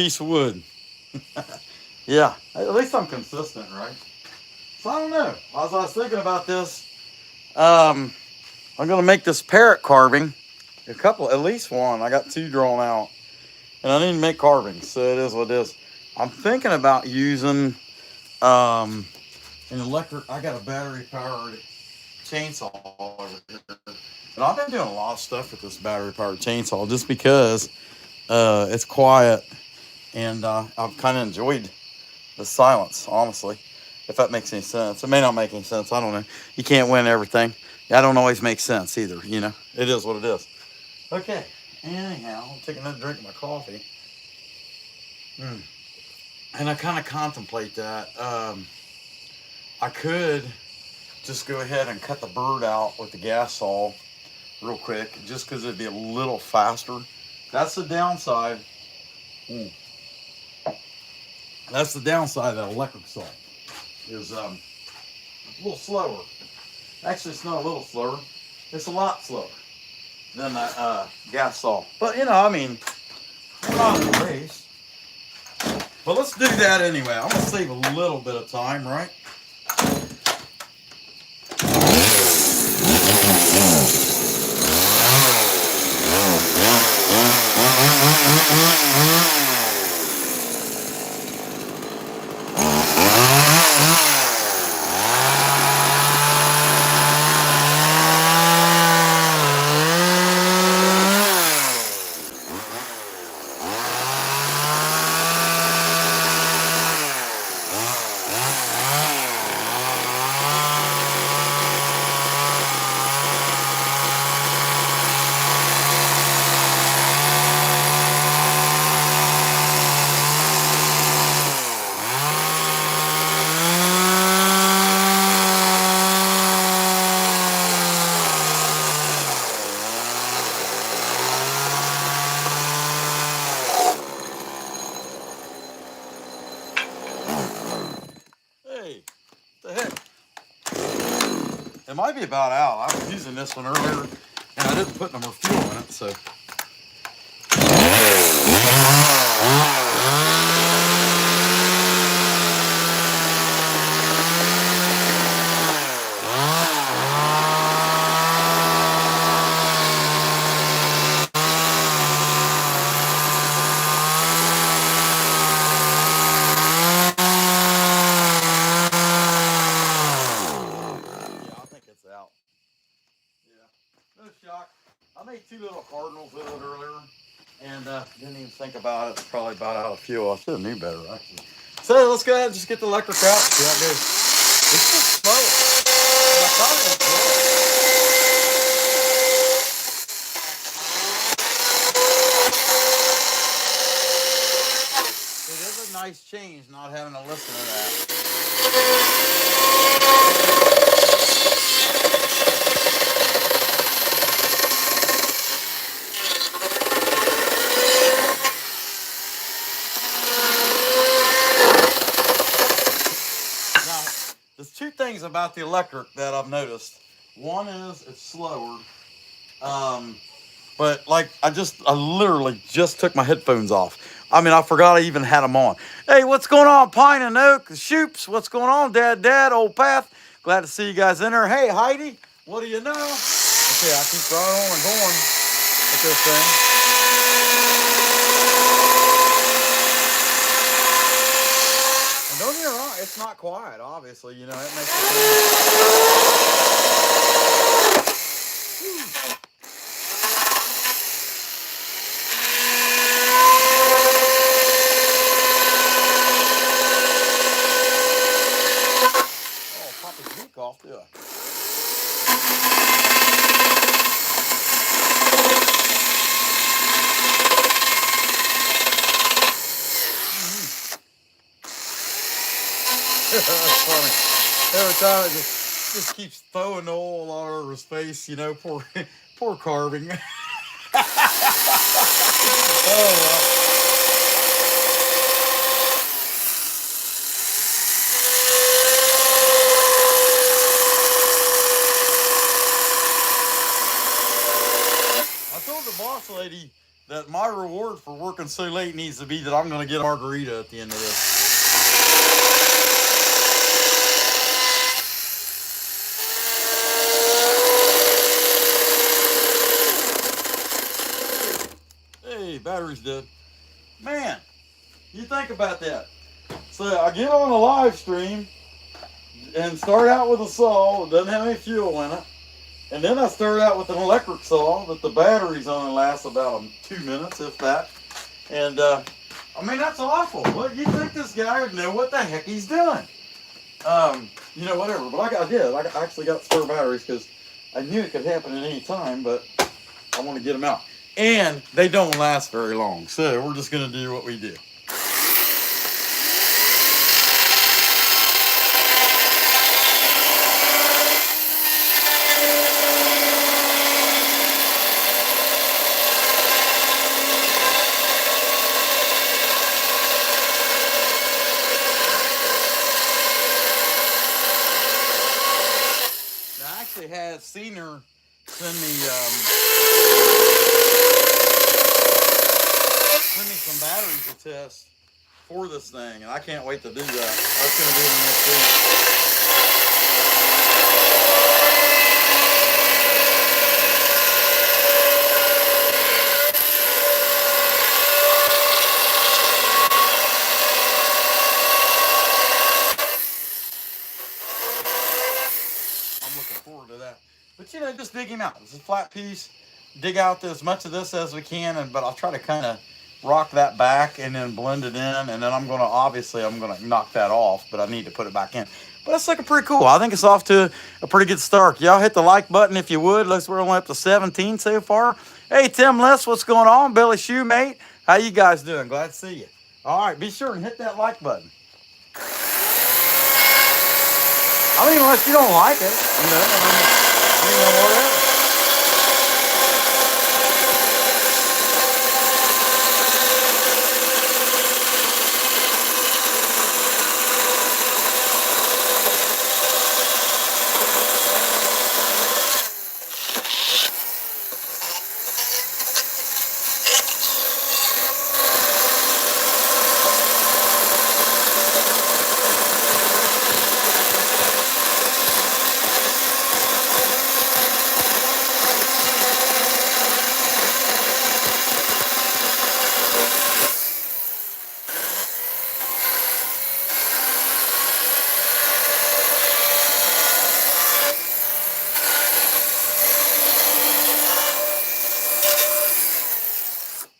piece of wood. Yeah, at least I'm consistent, right? So I don't know. As I was thinking about this, I'm gonna make this parrot carving. A couple, at least one. I got two drawn out, and I need to make carvings, so it is what it is. I'm thinking about using an electric. I got a battery powered chainsaw over here, but I've been doing a lot of stuff with this battery powered chainsaw just because it's quiet, and I've kind of enjoyed the silence, honestly. If that makes any sense. It may not make any sense. I don't know. You can't win everything. I don't always make sense either, you know. It is what it is. Okay. Anyhow, I'm taking another drink of my coffee. And I kind of contemplate that. I could just go ahead and cut the bird out with the gas saw real quick, just because it'd be a little faster. That's the downside. That's the downside of that electric saw. Is a little slower. Actually, it's not a little slower. It's a lot slower than that gas saw. But you know, I mean, we're not in a race. But let's do that anyway. I'm gonna save a little bit of time, right? Hey, what the heck? It might be about out. I was using this one earlier, and I didn't put no more fuel in it, so. I made two little cardinals with it earlier, and didn't even think about it. It's probably about out of fuel. I should have knew better, actually. So let's go ahead and just get the electric out. See how it goes. It's just slow. I thought it was good. It is a nice change not having to listen to that. There's two things about the electric that I've noticed. One is it's slower, but like I literally just took my headphones off. I mean, I forgot I even had them on. Hey, what's going on, Pine and Oak, Shoops? What's going on, Dad, Old Path? Glad to see you guys in there. Hey, Heidi, what do you know? Okay, I keep right on and going with this thing. Don't get me wrong, it's not quiet, obviously, you know, it makes it Oh, pop his beak off, do I? That's funny. Every time it just keeps throwing the oil all over his face, you know, poor carving. Oh, well. I told the boss lady that my reward word for working so late needs to be that I'm going to get a margarita at the end of this. Hey, battery's dead. Man, you think about that. So I get on a live stream and start out with a saw that doesn't have any fuel in it. And then I start out with an electric saw that the batteries only last about 2 minutes, if that. And I mean, that's awful. What, you think this guy would know what the heck he's doing? You know, whatever. But I did. I actually got spare batteries because I knew it could happen at any time, but I want to get them out. And they don't last very long. So we're just going to do what we do. I actually had seen her send me some batteries to test for this thing, and I can't wait to do that. That's going to be in the next week. I'm looking forward to that. But you know, just dig him out. It's a flat piece. Dig out as much of this as we can, but I'll try to kind of rock that back and then blend it in, and then I'm going to knock that off, but I need to put it back in. But it's looking pretty cool. I think it's off to a pretty good start. Y'all hit the like button if you would. Looks we're only up to 17 so far. Hey, Tim Les, what's going on? Billy Shoemate, how you guys doing? Glad to see you. All right, be sure and hit that like button. I mean, unless you don't like it, you know, whatever.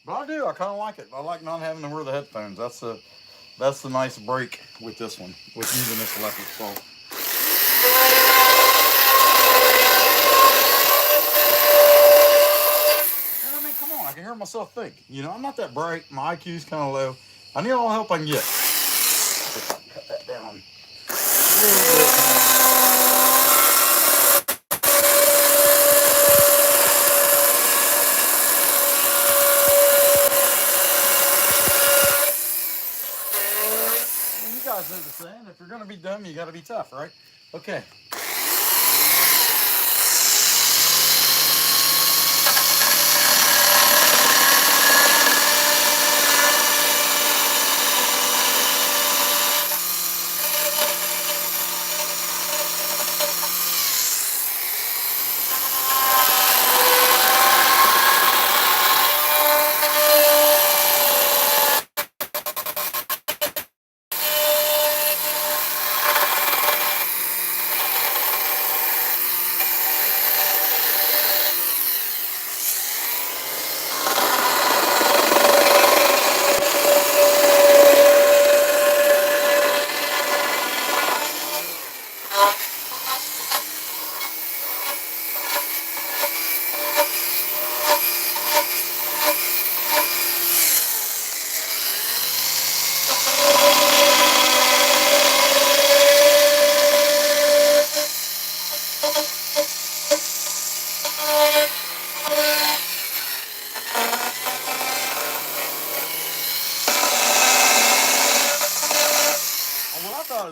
But I do. I kind of like it. I like not having to wear the headphones. That's the nice break with this one, with using this electric saw. And I mean, come on, I can hear myself think. You know, I'm not that bright. My IQ's kind of low. I need all the help I can get. If I can cut that down a little bit. You guys know the saying, if you're going to be dumb, you got to be tough, right? Okay.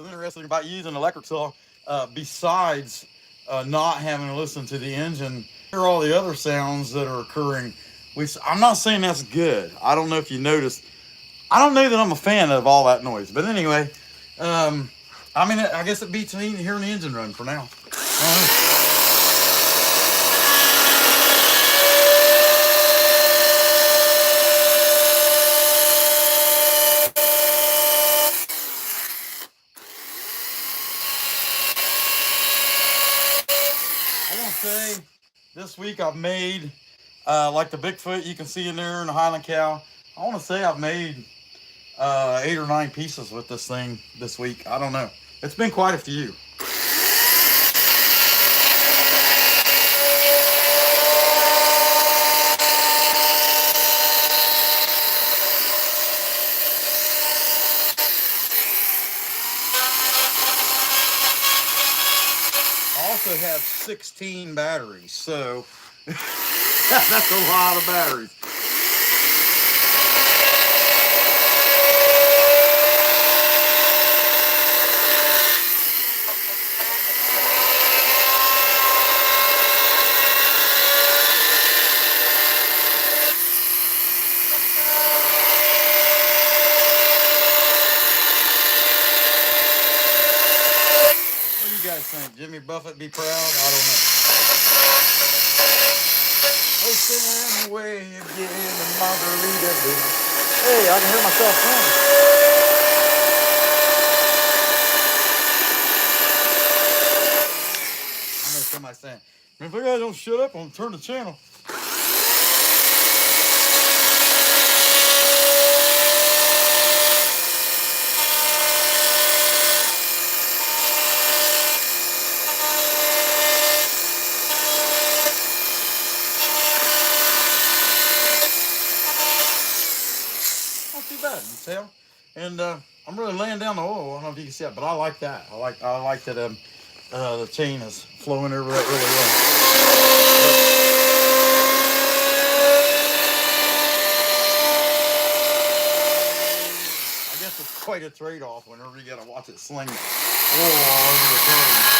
Interesting about using an electric saw, besides not having to listen to the engine, hear all the other sounds that are occurring which I'm not saying that's good. I don't know if you noticed. I don't know that I'm a fan of all that noise. But anyway, I mean, I guess it beats me hearing the engine run for now. I want to say this week I've made, like the Bigfoot you can see in there and the Highland Cow. I want to say I've made 8 or 9 pieces with this thing this week. I don't know. It's been quite a few. I also have 16 batteries, so that's a lot of batteries. What do you guys think? Jimmy Buffett be proud? I don't know. Ocean way of getting a margarita. Hey, I can hear myself sing. I know somebody's saying, if you guys don't shut up, I'm going to turn the channel. Not too bad, you tell. And I'm really laying down the oil. I don't know if you can see it, but I like that. I like that the chain is flowing over that really well. I guess it's quite a trade-off whenever you gotta watch it sling oil all over the curve.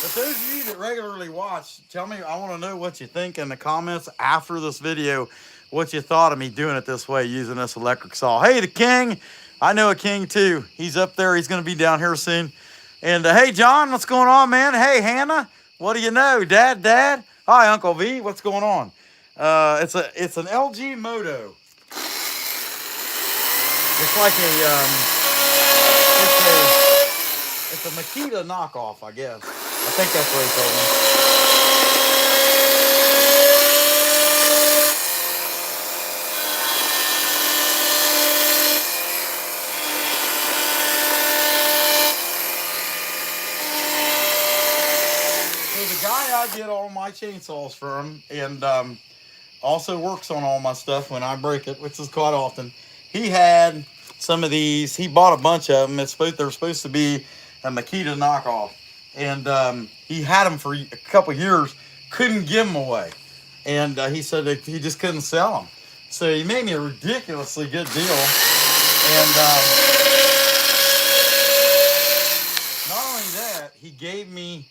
But those of you that regularly watch, tell me, I want to know what you think in the comments after this video, what you thought of me doing it this way, using this electric saw. Hey, the King. I know a King too. He's up there. He's going to be down here soon. And hey, John, what's going on, man? Hey, Hannah, what do you know? Dad. Hi, Uncle V. What's going on? It's an LG MOTO. It's like it's a Makita knockoff, I guess. I think that's what he told me. So the guy I get all my chainsaws from, and also works on all my stuff when I break it, which is quite often. He had some of these. He bought a bunch of them. They're supposed to be a Makita knockoff. And he had them for a couple years, couldn't give them away. And he said that he just couldn't sell them. So he made me a ridiculously good deal. And not only that, he gave me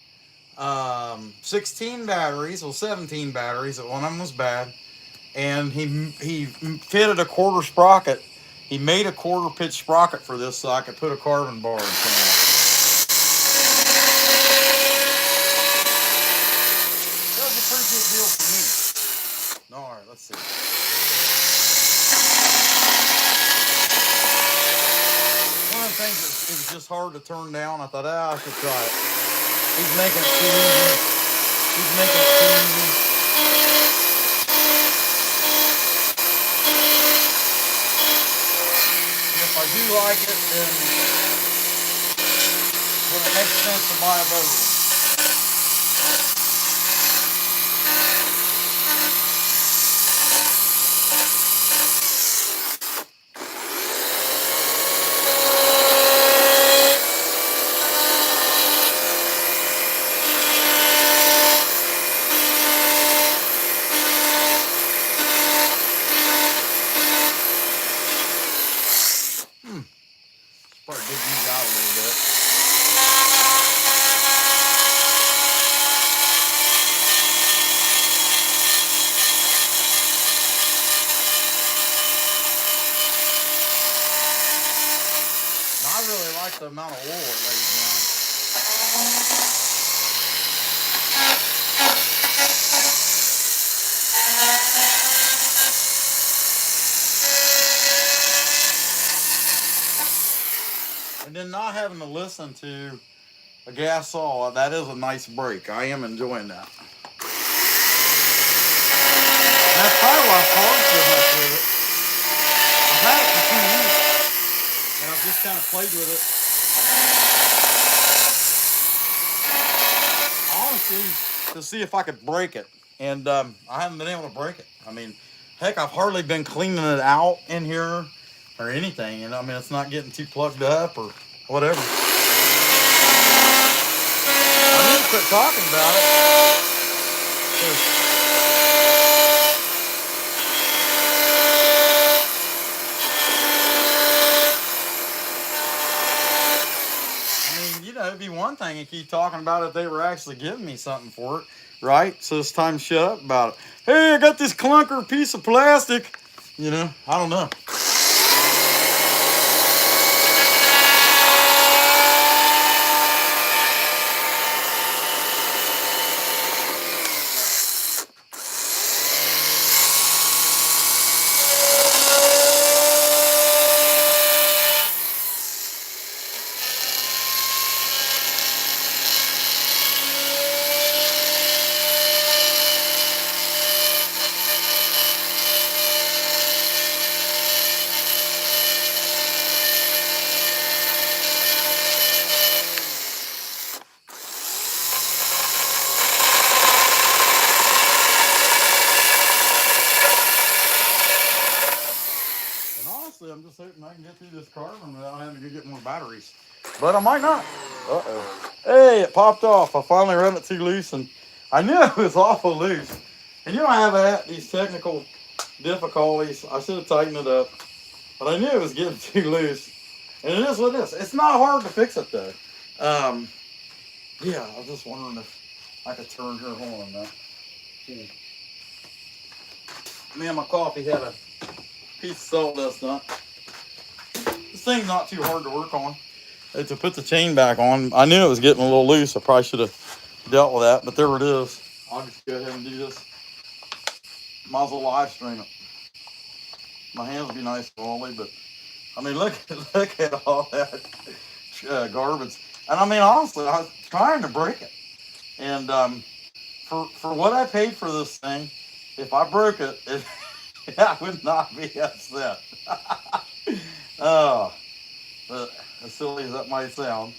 16 batteries, well 17 batteries, one of them was bad. And he fitted a quarter sprocket. He made a quarter pitch sprocket for this so I could put a carbon bar in front of it. Deal for me. All right, let's see. One of the things that it was just hard to turn down. I thought, I should try it. He's making it too easy. And if I do like it, then it makes sense to buy a better one. the amount of oil it lays down. And then not having to listen to a gas saw, that is a nice break. I am enjoying that. And that's probably why I've carved so much with it. I've had it for 2 years, and I've just kind of played with it. Honestly, to see if I could break it. And I haven't been able to break it. I mean, heck, I've hardly been cleaning it out in here or anything. And I mean, it's not getting too plugged up or whatever. I need to quit talking about it. I mean, you know, it'd be one thing to keep talking about it if they were actually giving me something for it, right? So it's time to shut up about it. Hey, I got this clunker piece of plastic. You know, I don't know. I'm just hoping I can get through this carving without having to get more batteries. But I might not. Uh-oh. Hey, it popped off. I finally ran it too loose, and I knew it was awful loose. And you know, I have had these technical difficulties. I should have tightened it up. But I knew it was getting too loose. And it is what it is. It's not hard to fix it, though. Yeah, I was just wondering if I could turn her on that. Me and my coffee had a piece of sawdust on. This thing's not too hard to work on. To put the chain back on, I knew it was getting a little loose. I probably should have dealt with that, but there it is. I'll just go ahead and do this. Might as well live stream it. My hands will be nice and oily, but I mean, look at all that garbage. And I mean, honestly, I was trying to break it. And for what I paid for this thing, if I broke it, I would not be upset. Oh, but as silly as that might sound,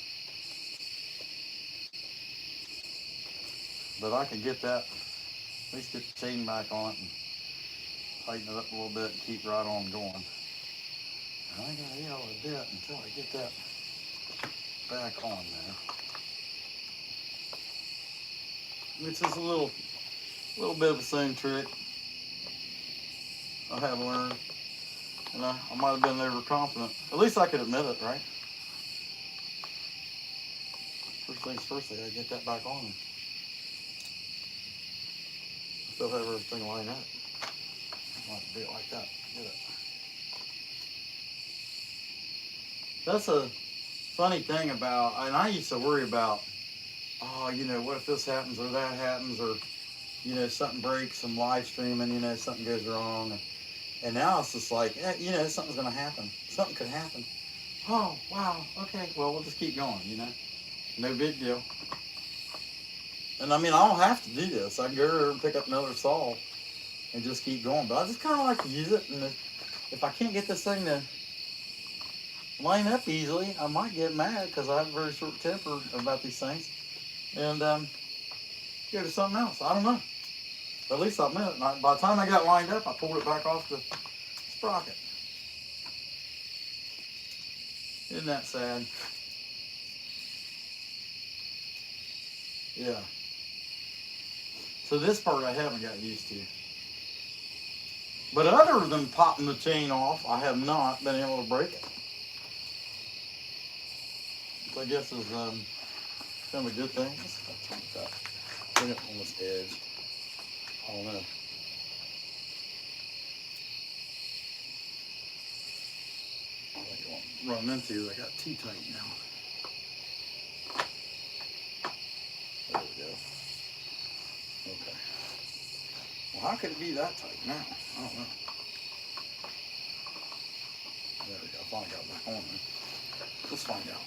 but I can get that, at least get the chain back on it and tighten it up a little bit and keep right on going. And I gotta yell a bit until I get that back on there. Which is a little bit of the same trick I have learned. And I might have been overconfident. At least I could admit it, right? First things first, I gotta get that back on. I still have everything lined up. I might do it like that. Get it. That's a funny thing about, and I used to worry about, oh, you know, what if this happens or that happens, or, you know, something breaks, I'm live streaming, you know, something goes wrong. And now it's just like, you know, something's going to happen. Something could happen. Oh, wow, okay, well, we'll just keep going, you know. No big deal. And I mean, I don't have to do this. I can go over and pick up another saw and just keep going. But I just kind of like to use it. And if I can't get this thing to line up easily, I might get mad because I have a very short temper about these things. And go to something else. I don't know. But at least I meant it. By the time I got lined up, I pulled it back off the sprocket. Isn't that sad? Yeah. So this part I haven't got used to. But other than popping the chain off, I have not been able to break it. Which I guess is kind of a good thing. Let's turn it up. Bring it on this edge. I don't know. What I won't run into, I got too tight now. we go. Okay. Well, how could it be that tight now? I don't know. There we go. I finally got it back on there. Let's find out.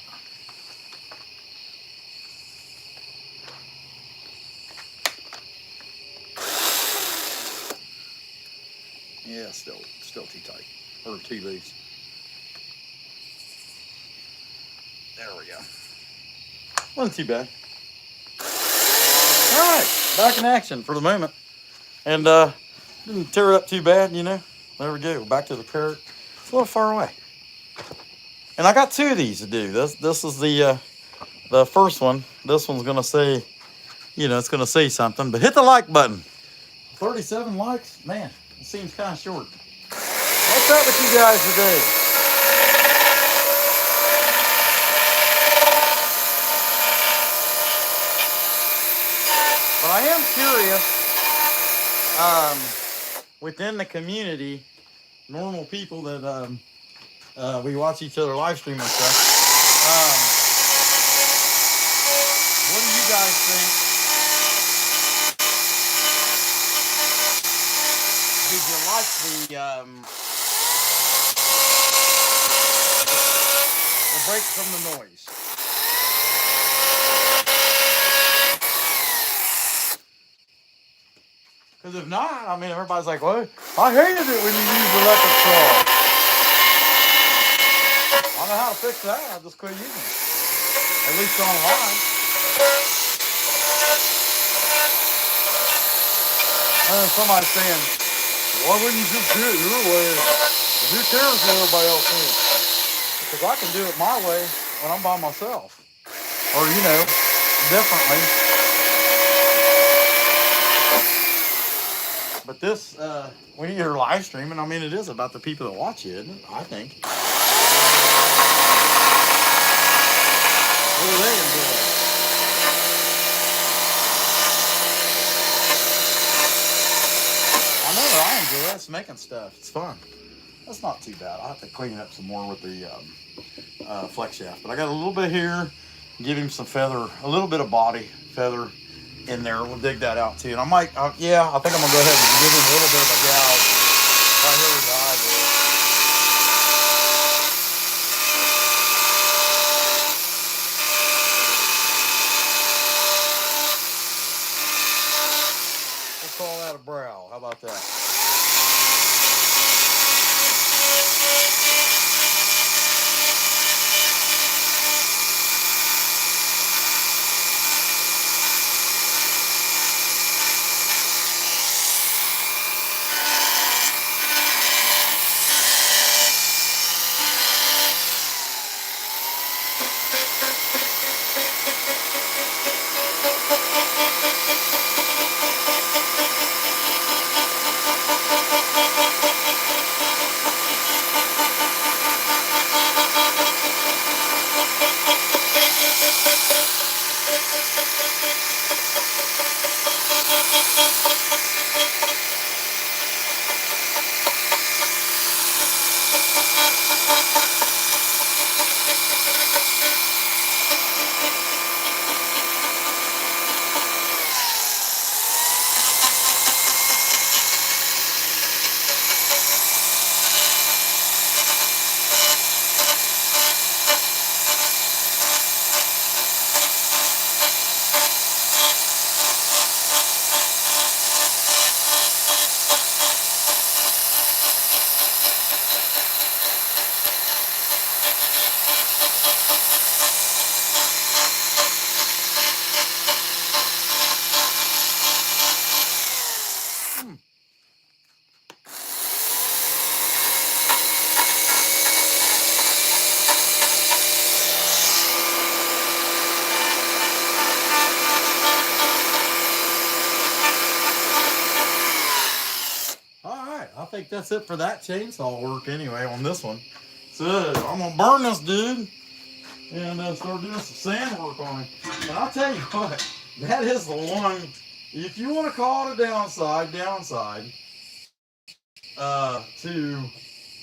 Yeah, still too tight, or too loose. There we go. Wasn't too bad. All right, back in action for the moment, and didn't tear it up too bad, you know. There we go. Back to the Parrot. It's a little far away, and I got 2 of these to do. This is the first one. This one's gonna say, you know, it's gonna say something. But hit the like button. 37 likes, man. It seems kind of short. What's up with you guys today? But I am curious, within the community, normal people that we watch each other live stream and stuff, what do you guys think? Did you like the break from the noise? Because if not, I mean, everybody's like, well, I hated it when you used electric saw. I don't know how to fix that. I just quit using it. At least online. Somebody's saying, why wouldn't you just do it your way? Who cares what everybody else thinks? Because I can do it my way when I'm by myself. Or, you know, differently. But this, when you're live streaming, I mean, it is about the people that watch you, isn't it? I think. What do they enjoy? I know that I enjoy it. It's making stuff. It's fun. That's not too bad. I'll have to clean it up some more with the flex shaft. But I got a little bit here. Give him some feather, a little bit of body feather in there. We'll dig that out too. And I might, yeah, I think I'm gonna go ahead and give him a little bit of a gouge right here in the eyeball. We'll call that a brow. How about that? I think that's it for that chainsaw work anyway on this one. So I'm gonna burn this dude and start doing some sand work on him. And I'll tell you what, that is the one, if you want to call it a downside to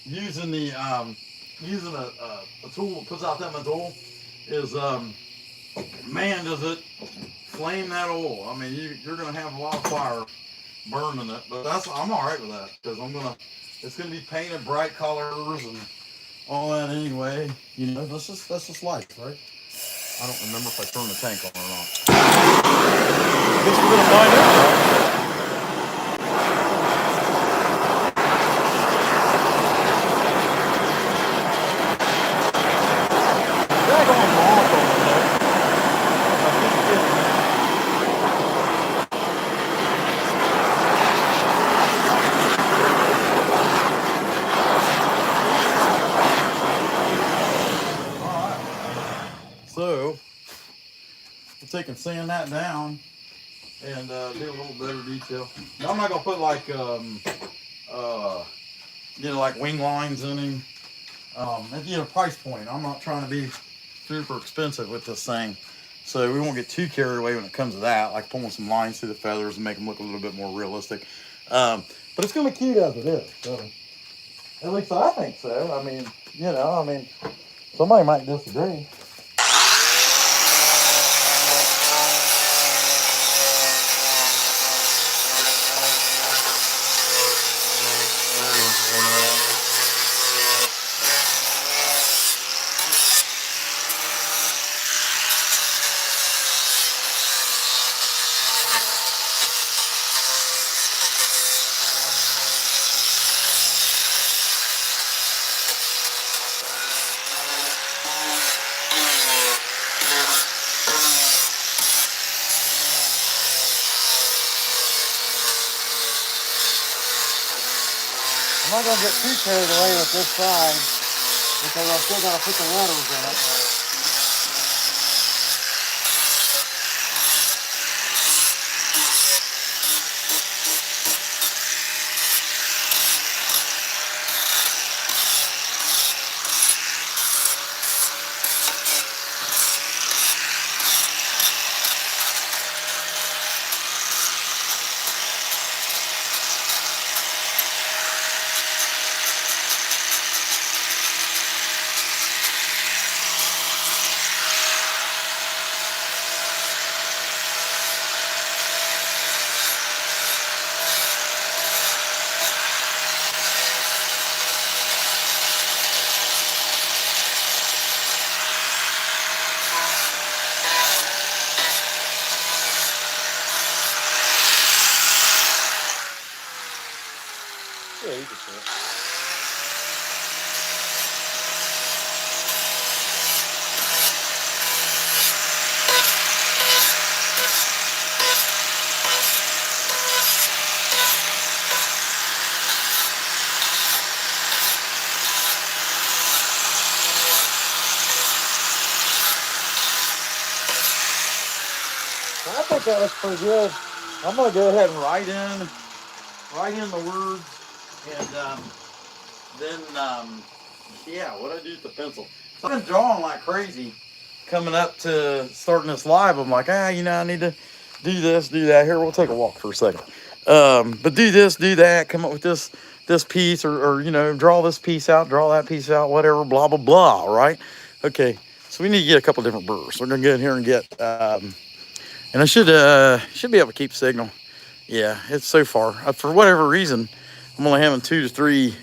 using the using a tool that puts out that tool is man, does it flame that oil. I mean, you're gonna have a lot of fire burning it, but I'm all right with that because it's gonna be painted bright colors and all that anyway. You know, that's just life, right? I don't remember if I turned the tank on or not. I guess we're gonna find out, right? Drag on moth over there. I keep getting it. All right. So we're taking sand that down and do a little better detail. Now, I'm not gonna put like you know, like wing lines in him. And, you know, price point. I'm not trying to be super expensive with this thing, so we won't get too carried away when it comes to that. Like pulling some lines through the feathers and make them look a little bit more realistic. But it's gonna be cute as it is. So, at least I think so. I mean, you know, somebody might disagree. I'm not gonna get too carried away with this side because I still gotta put the letters in it. Yeah, you can see it. I think that looks pretty good. I'm gonna go ahead and write in the words, and then yeah, what I do with the pencil. So I've been drawing like crazy coming up to starting this live. I'm like, you know, I need to do this, do that. Here, we'll take a walk for a second. But do this, do that, come up with this piece, or you know, draw this piece out, draw that piece out, whatever, blah blah blah. Right? Okay. So we need to get a couple different burrs. We're gonna go in here and get and I should be able to keep signal. Yeah, it's so far. For whatever reason, I'm only having 2 to 3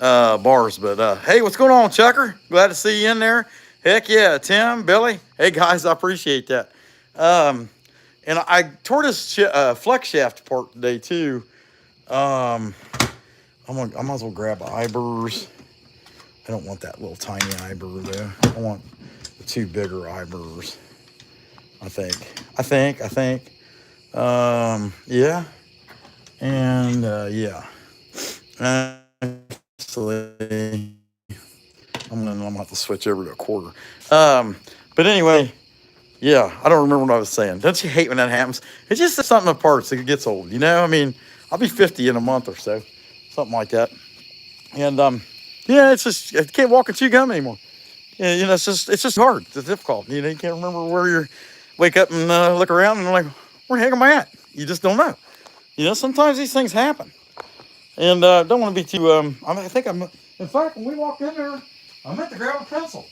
bars. But hey, what's going on, Chucker? Glad to see you in there. Heck yeah, Tim, Billy. Hey guys, I appreciate that. And I tore this flex shaft apart today too. I might as well grab eyeburs. I don't want that little tiny eyebur though. I want the 2 bigger eyeburs. I think. Yeah. And yeah. Actually, I'm gonna have to switch over to a quarter. But anyway, yeah, I don't remember what I was saying. Don't you hate when that happens? It's just something of parts that gets old, you know? I mean, I'll be 50 in a month or so, something like that. And yeah, it's just I can't walk and chew gum anymore. Yeah, you know, it's just hard. It's difficult. You know, you can't remember where you're. Wake up and look around and I'm like, where the heck am I at? You just don't know. You know, sometimes these things happen. And don't want to be too, in fact, when we walked in there, I meant to grab a pencil.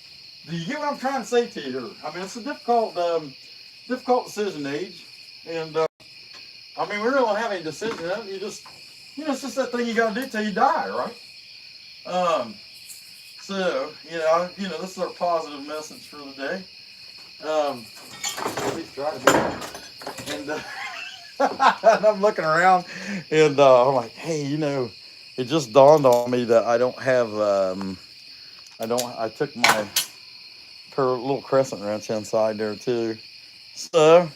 Do you get what I'm trying to say to you here? I mean, it's a difficult difficult decision age. And I mean, we really don't have any decision in it. You just, it's just that thing you got to do till you die, right? So, this is our positive message for the day. At least try to be. And, and I'm looking around, and I'm like, hey, it just dawned on me that I don't have, I took my little crescent wrench inside there too. So,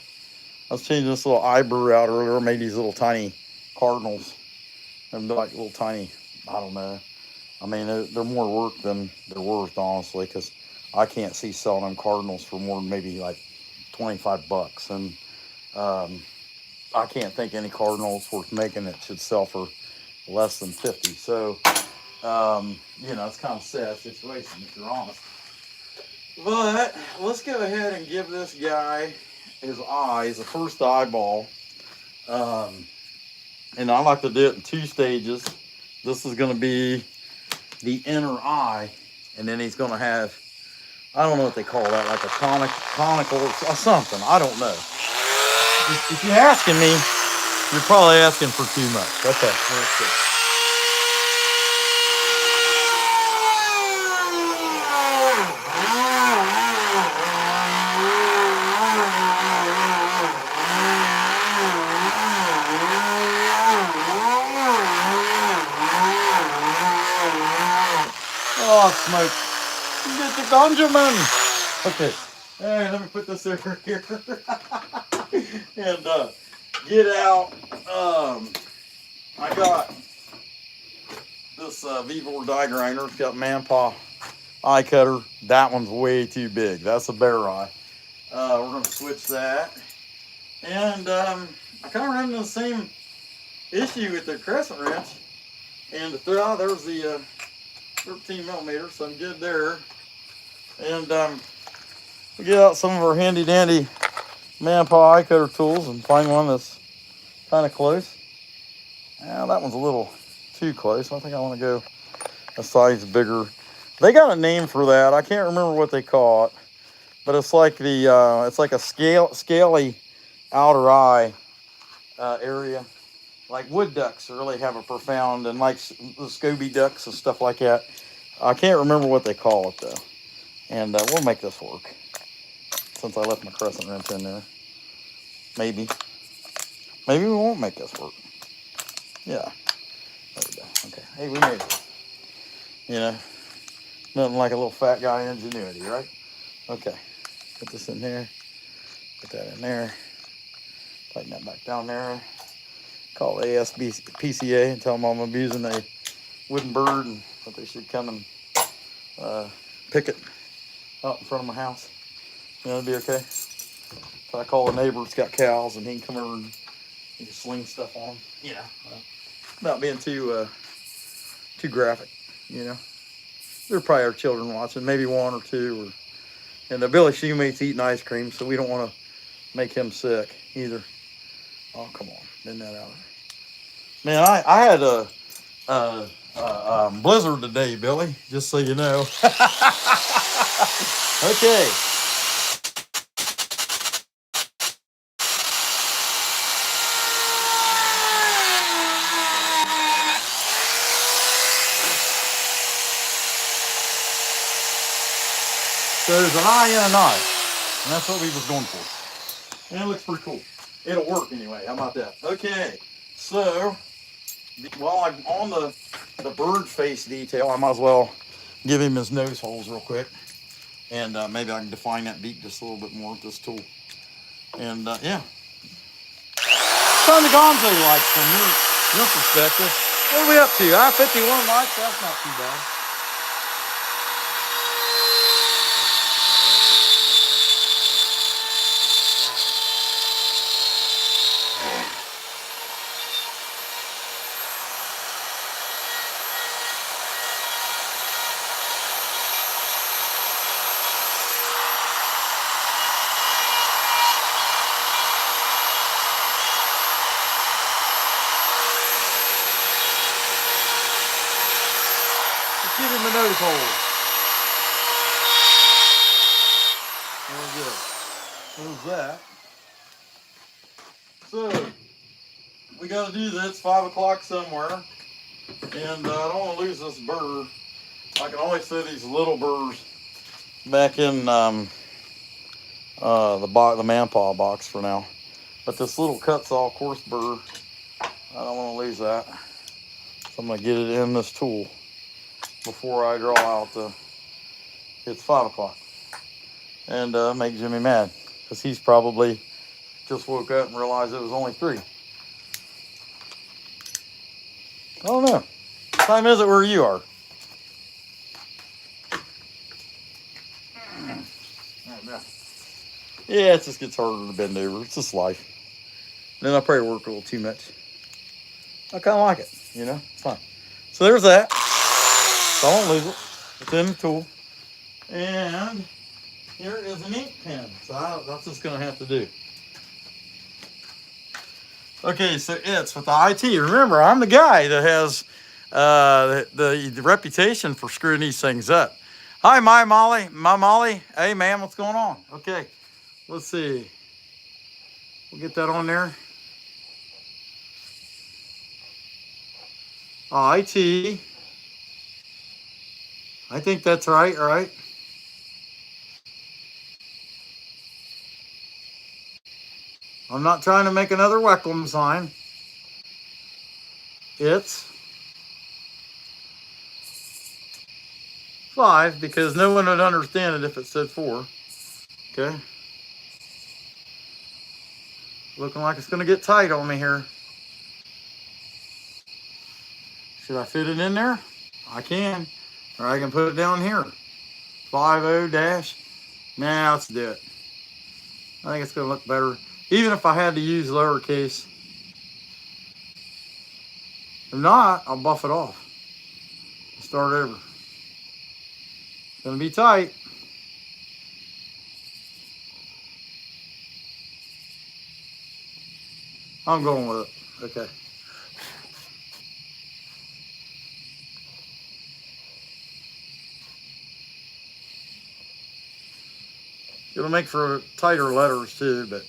I was changing this little eyebrew out earlier, made these little tiny cardinals. And they're like little tiny, I don't know. I mean, they're more work than they're worth, honestly, because I can't see selling them cardinals for more than maybe like $25. And I can't think any cardinals worth making that should sell for less than 50. So, it's kind of a sad situation, if you're honest. But let's go ahead and give this guy his eyes, the first eyeball. And I like to do it in 2 stages. This is going to be the inner eye, and then he's going to have, I don't know what they call that, like a conical or something. I don't know. If you're asking me, you're probably asking for too much. Okay, let's see. Oh, smoke. You get the ganja, man. Okay. Hey, let me put this over here. And get out. I got this VEVOR die grinder. It's got Manpaw eye cutter. That one's way too big. That's a bear eye. We're going to switch that. And I kind of ran into the same issue with the crescent wrench. And the thread, there's the 13 millimeter, so I'm good there. And we get out some of our handy dandy Manpaw eye cutter tools and find one that's kind of close. That one's a little too close. I think I want to go a size bigger. They got a name for that. I can't remember what they call it, but it's like it's like a scaly outer eye area. Like wood ducks really have a profound, and like the Scooby ducks and stuff like that. I can't remember what they call it though. And we'll make this work since I left my crescent wrench in there. Maybe we won't make this work. Yeah, there we go. Okay, hey, we made it. Nothing like a little fat guy ingenuity, right? Okay, put this in there, put that in there, tighten that back down there. Call ASPCA and tell them I'm abusing a wooden bird and that they should come and pick it out in front of my house. It'd be okay. So I call a neighbor that's got cows and he can come over and he can sling stuff on them. Not being too graphic, There probably are children watching, maybe 1 or 2. And Billy Shoemate's eating ice cream, so we don't want to make him sick either. Oh, come on. Bend that out. Man, I had a blizzard today, Billy, just so you know. Okay. So there's an eye and an eye. And that's what we was going for. And it looks pretty cool. It'll work anyway. How about that? Okay. So, while I'm on the bird face detail, I might as well give him his nose holes real quick. And maybe I can define that beak just a little bit more with this tool. And yeah. What kind of gonzo you like from your perspective? What are we up to? 51 likes? That's not too bad. Give him the nose hole. There we go. There's that. So we got to do this 5 o'clock somewhere, and I don't want to lose this burr. I can only see these little burrs back in the manpaw box for now. But this little cut saw coarse burr, I don't want to lose that. So I'm gonna get it in this tool before I draw out it's 5 o'clock, and make Jimmy mad because he's probably just woke up and realized it was only 3. I don't know. What time is it where you are? Yeah, it just gets harder to bend over. It's just life. And then I probably work a little too much. I kind of like it, you know? It's fine. So there's that. So I won't lose it. It's in the tool. And here is an ink pen. So that's just going to have to do. Okay, so it's with the IT. Remember, I'm the guy that has the reputation for screwing these things up. Hi, my Molly. Hey, ma'am, what's going on? Okay, let's see. We'll get that on there. IT. I think that's right, right? I'm not trying to make another Weckham sign. It's 5 because no one would understand it if it said 4. Okay. Looking like it's going to get tight on me here. Should I fit it in there? I can. Or I can put it down here. 50 dash. Nah, let's do it. I think it's going to look better. Even if I had to use lowercase. If not, I'll buff it off. Start over. It's going to be tight. I'm going with it. Okay. It'll make for tighter letters too, but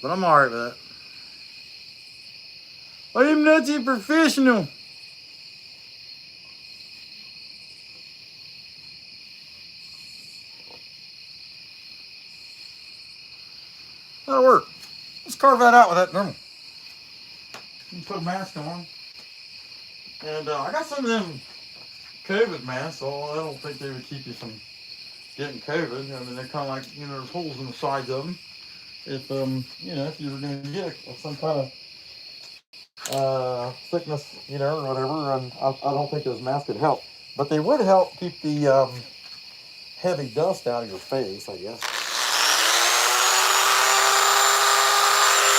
I'm all right with that. I am not a professional. That'll work. Let's carve that out with that Dremel. Put a mask on. And I got some of them COVID masks, so I don't think they would keep you from getting COVID. I mean, they're kind of like, you know, there's holes in the sides of them. If, you know, if you were going to get some kind of sickness, you know, or whatever, and I don't think those masks would help. But they would help keep the heavy dust out of your face, I guess.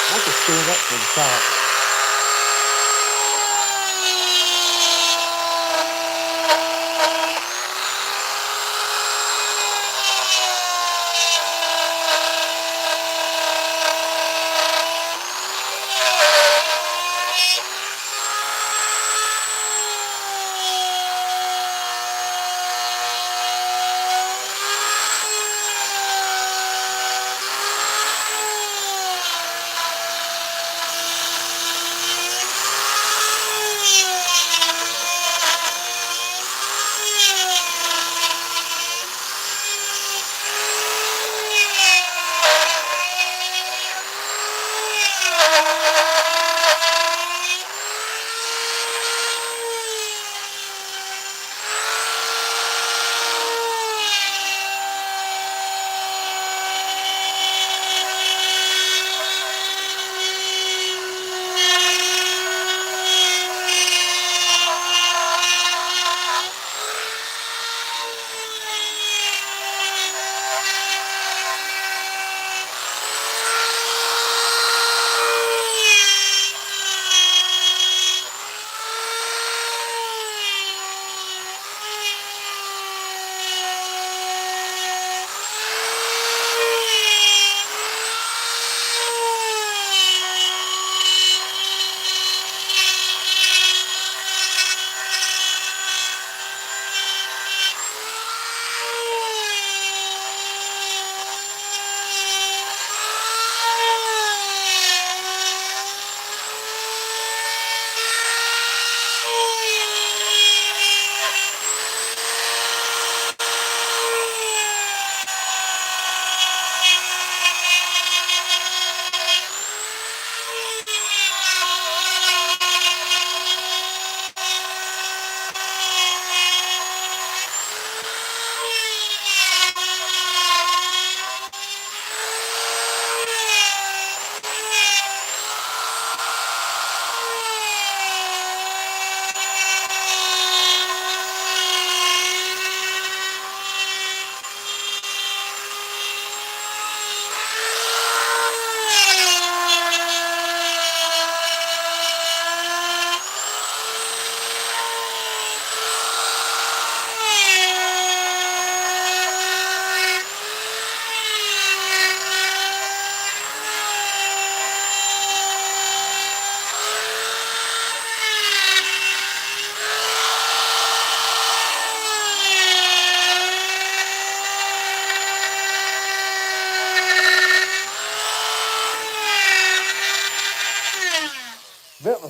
I have to stand up for the top.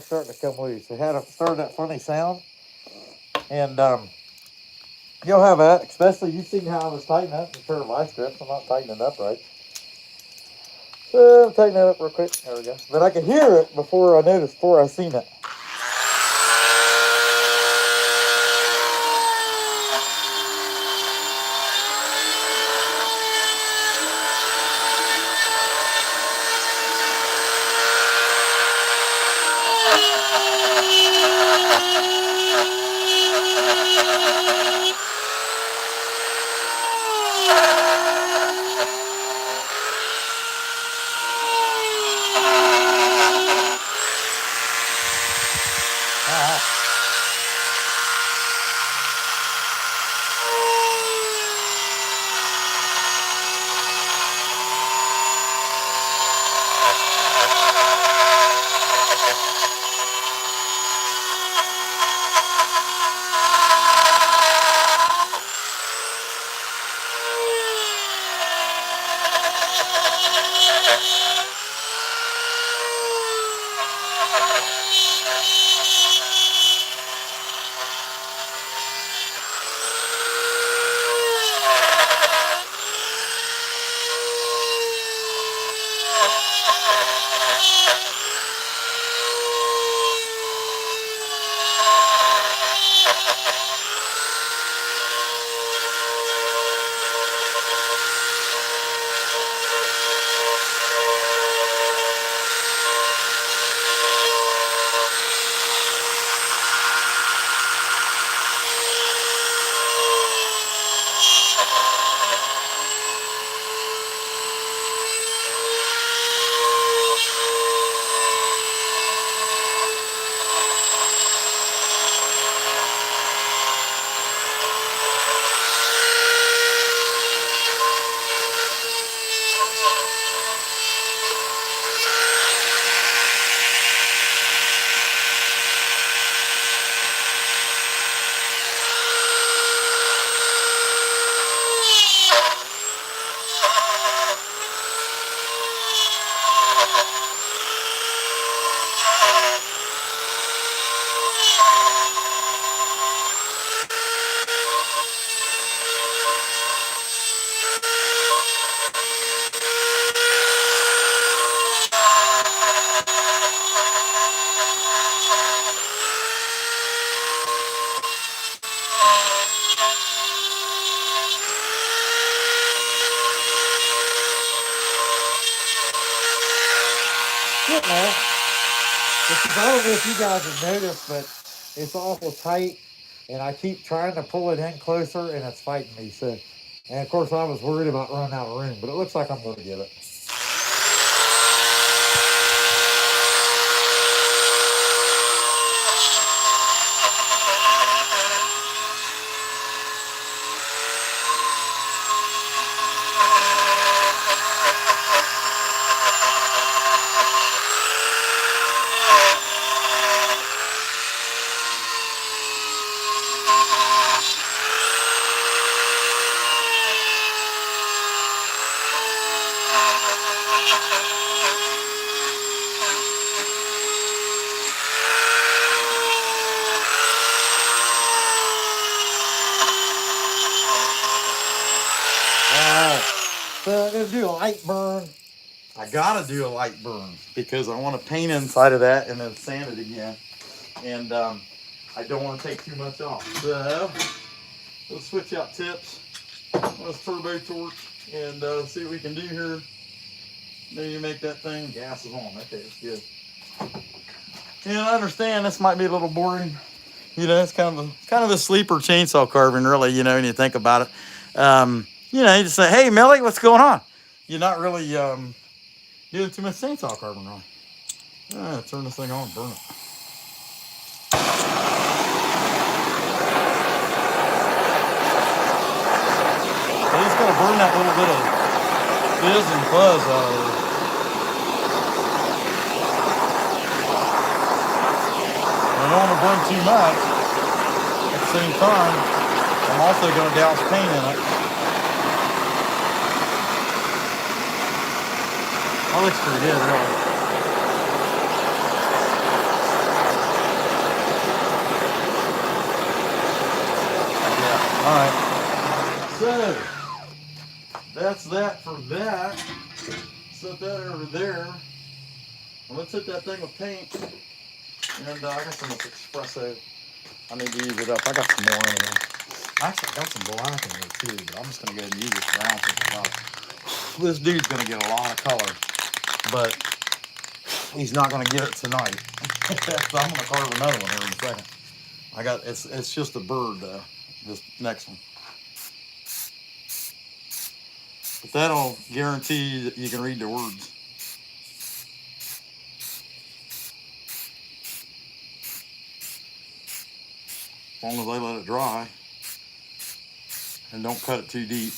was starting to come loose. It started that funny sound, and you'll have that. Especially you've seen how I was tightening up the pair of vice grips. I'm not tightening it up right. So tighten that up real quick. There we go. But I could hear it before I seen it. I don't know if you guys have noticed, but it's awful tight, and I keep trying to pull it in closer, and it's fighting me. So, and of course, I was worried about running out of room, but it looks like I'm going to get it. So I'm going to do a light burn. I gotta do a light burn because I want to paint inside of that and then sand it again. And I don't want to take too much off. So let's switch out tips. Let's turbo torch and see what we can do here. Maybe make that thing. Gas is on. Okay, that's good. And I understand this might be a little boring. You know, it's kind of a sleeper chainsaw carving, really. You know, when you think about it. You know, you just say, "Hey, Millie, what's going on?" You're not really doing too much chainsaw carving, really. Turn this thing on and burn it. I'm just gonna burn that little bit of fizz and fuzz out of it. I don't want to burn too much. At the same time, I'm also gonna douse paint in it. That looks pretty good, really. that's that for that. Set that over there. And let's hit that thing with paint. And I got some espresso. I need to use it up. I got some more in there. Actually, I got some black in there too, but I'm just going to go ahead and use this brown thing. This dude's going to get a lot of color, but he's not going to get it tonight. So I'm going to carve another one here in a second. It's just a bird though, this next one. But that'll guarantee that you can read the words. As long as I let it dry and don't cut it too deep.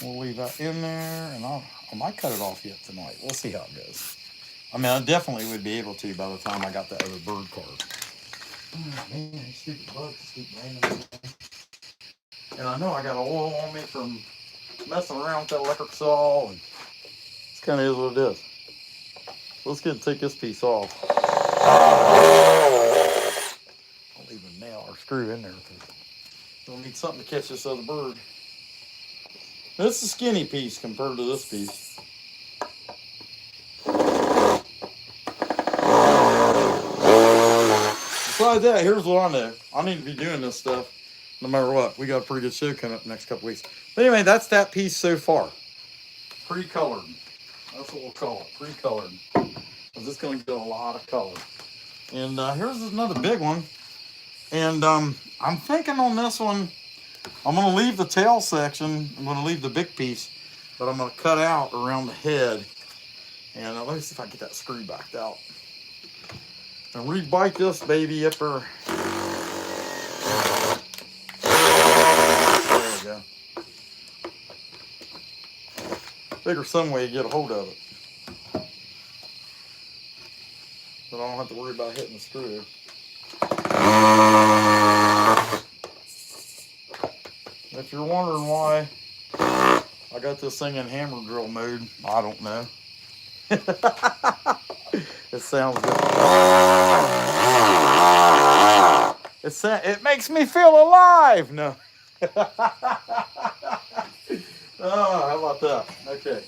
We'll leave that in there, and I might cut it off yet tonight. We'll see how it goes. I mean, I definitely would be able to by the time I got that other bird carved. Oh, man, these stupid bugs keep raining. And I know I got oil on me from messing around with that electric saw, and it's kind of is what it is. So let's get and take this piece off. I'll leave a nail or screw in there because we'll need something to catch this other bird. This is a skinny piece compared to this piece. Besides that, here's what I know. I need to be doing this stuff no matter what. We got a pretty good show coming up the next couple weeks. But anyway, that's that piece so far. Pre-colored. That's what we'll call it, pre-colored. Because it's going to get a lot of color. And here's another big one. And I'm thinking on this one, I'm going to leave the tail section. I'm going to leave the big piece, but I'm going to cut out around the head. And let me see if I can get that screw backed out. And re-bite this baby up there. There we go. Figure some way to get a hold of it. But I don't have to worry about hitting the screw. If you're wondering why I got this thing in hammer drill mode, I don't know. It sounds good. It makes me feel alive. No. Oh, how about that? Okay.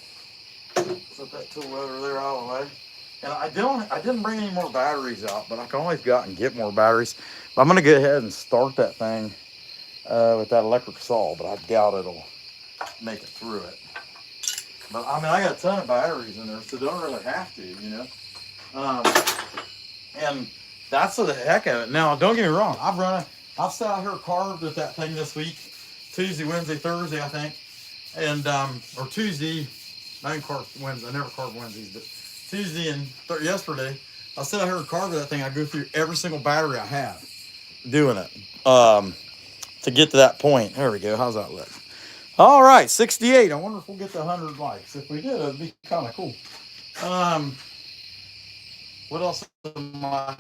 Set that tool over there out of the way. And I didn't bring any more batteries out, but I can always go out and get more batteries. But I'm gonna go ahead and start that thing with that electric saw, but I doubt it'll make it through it. But I mean, I got a ton of batteries in there, so don't really have to, you know. And that's the heck of it. Now, don't get me wrong. I've sat out here carved with that thing this week, Tuesday, Wednesday, Thursday, I think, and or Tuesday. I didn't carve Wednesday. I never carved Wednesdays, but Tuesday and yesterday, I sat out here and carved that thing. I go through every single battery I have, doing it to get to that point. There we go. How's that look? All right, 68. I wonder if we'll get to 100 likes. If we did, it'd be kind of cool. What else am I?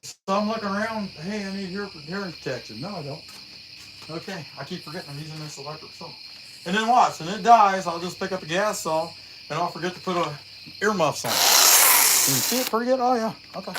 So I'm looking around. Hey, I need hearing protection. No, I don't. Okay, I keep forgetting I'm using this electric saw. And then watch, when it dies, I'll just pick up a gas saw and I'll forget to put earmuffs on. Can you see it pretty good? Oh yeah, okay.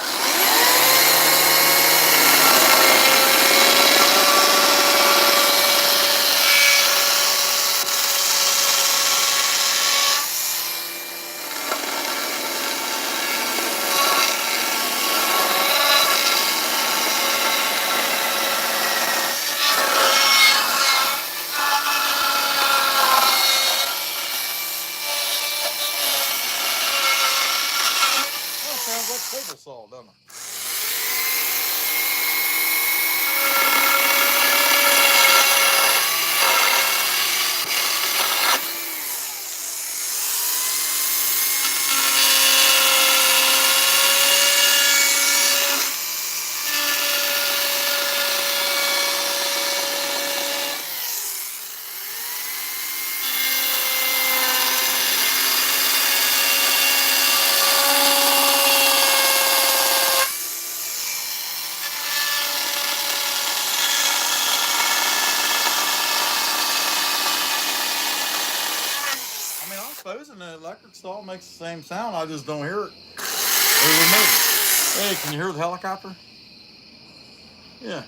Sounds like table saw, doesn't it? And the electric saw makes the same sound. I just don't hear it. Hey, can you hear the helicopter? Yeah.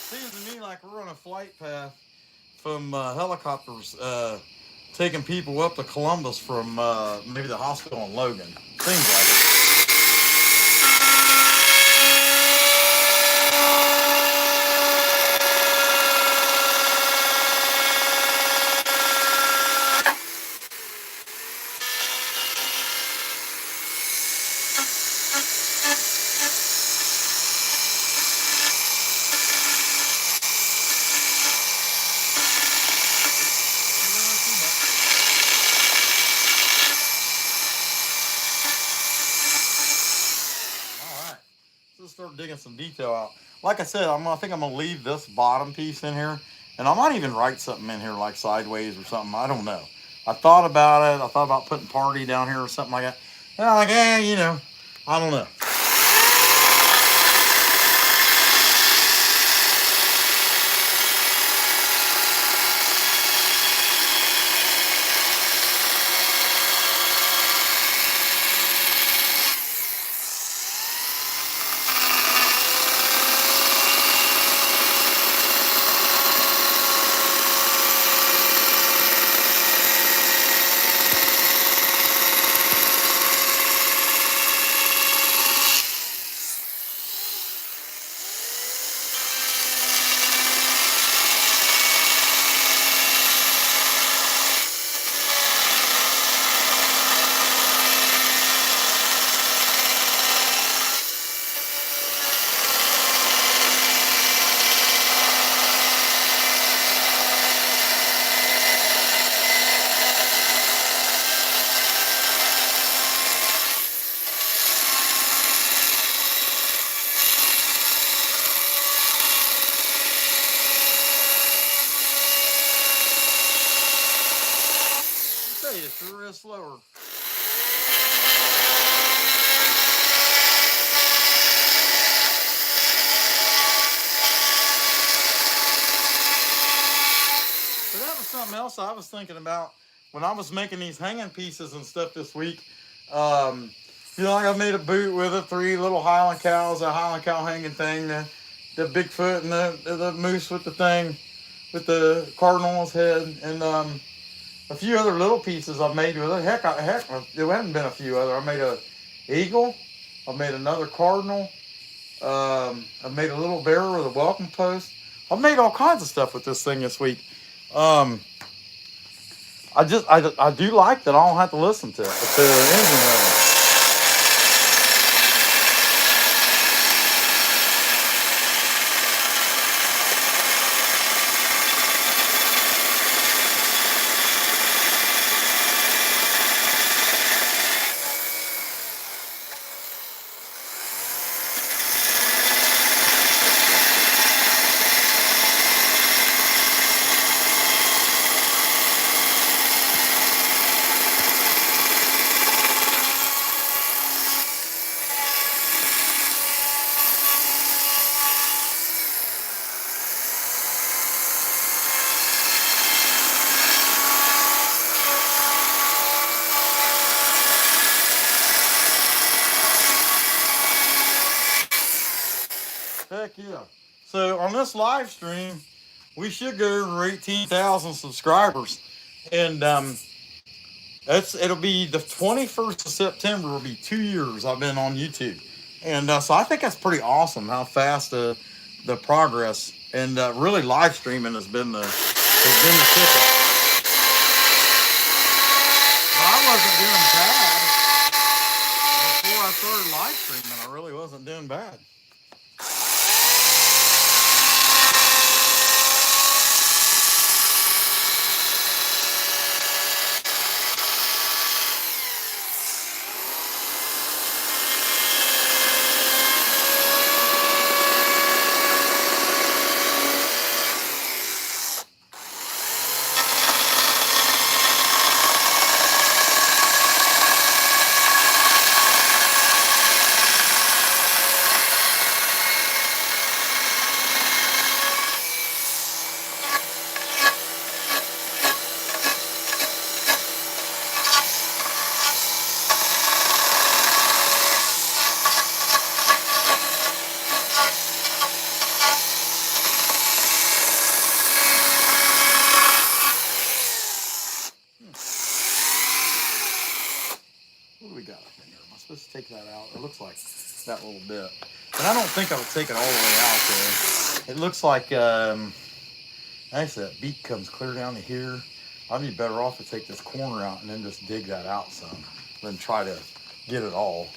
Seems to me like we're on a flight path from helicopters taking people up to Columbus from maybe the hospital in Logan. Seems like it. Let's start digging some detail out. Like I said, I think I'm gonna leave this bottom piece in here, and I might even write something in here like sideways or something. I don't know. I thought about it. I thought about putting party down here or something like that. And I'm like, I don't know. It sure is slower. But that was something else I was thinking about when I was making these hanging pieces and stuff this week. Like I made a boot with it, 3 little Highland cows, a Highland cow hanging thing, the Bigfoot and the moose with the thing, with the cardinal on his head, and a few other little pieces I've made with it. Heck, there hadn't been a few other. I made a eagle. I made another cardinal. I made a little bear with a welcome post. I've made all kinds of stuff with this thing this week. I do like that I don't have to listen to it. To the engine running. Heck yeah. So on this live stream, we should go over 18,000 subscribers. And it'll be the 21st of September will be 2 years I've been on YouTube. And so I think that's pretty awesome how fast the progress and really live streaming has been the ticket. But I wasn't doing bad before I started live streaming. I really wasn't doing bad. What do we got up in here? Am I supposed to take that out? It looks like that little bit. And I don't think I would take it all the way out there. It looks like, actually that beak comes clear down to here. I'd be better off to take this corner out and then just dig that out some than try to get it all.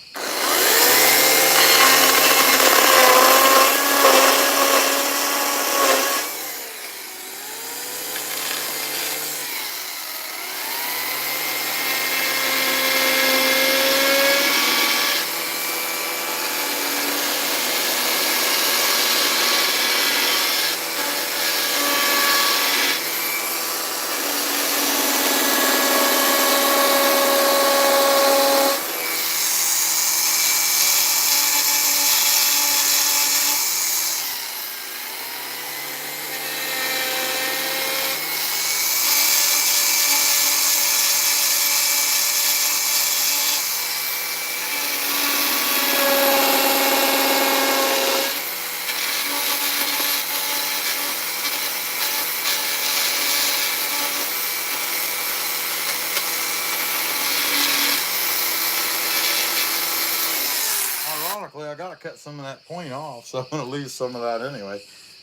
Ironically, I gotta cut some of that point off, so I'm gonna lose some of that anyway.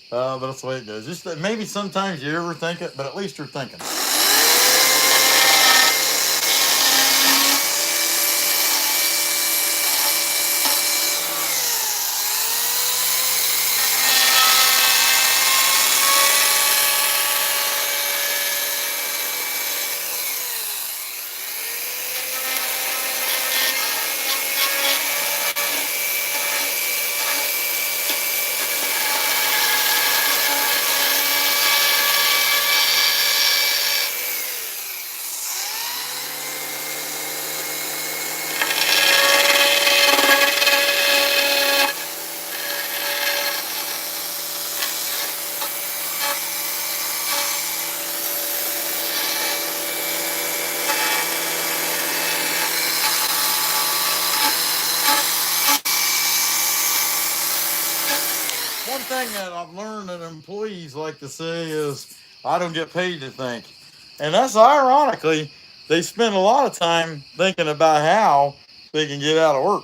But that's the way it goes. Just that maybe sometimes you overthink it, but at least you're thinking. One thing that I've learned that employees like to say is, I don't get paid to think. And that's ironically, they spend a lot of time thinking about how they can get out of work.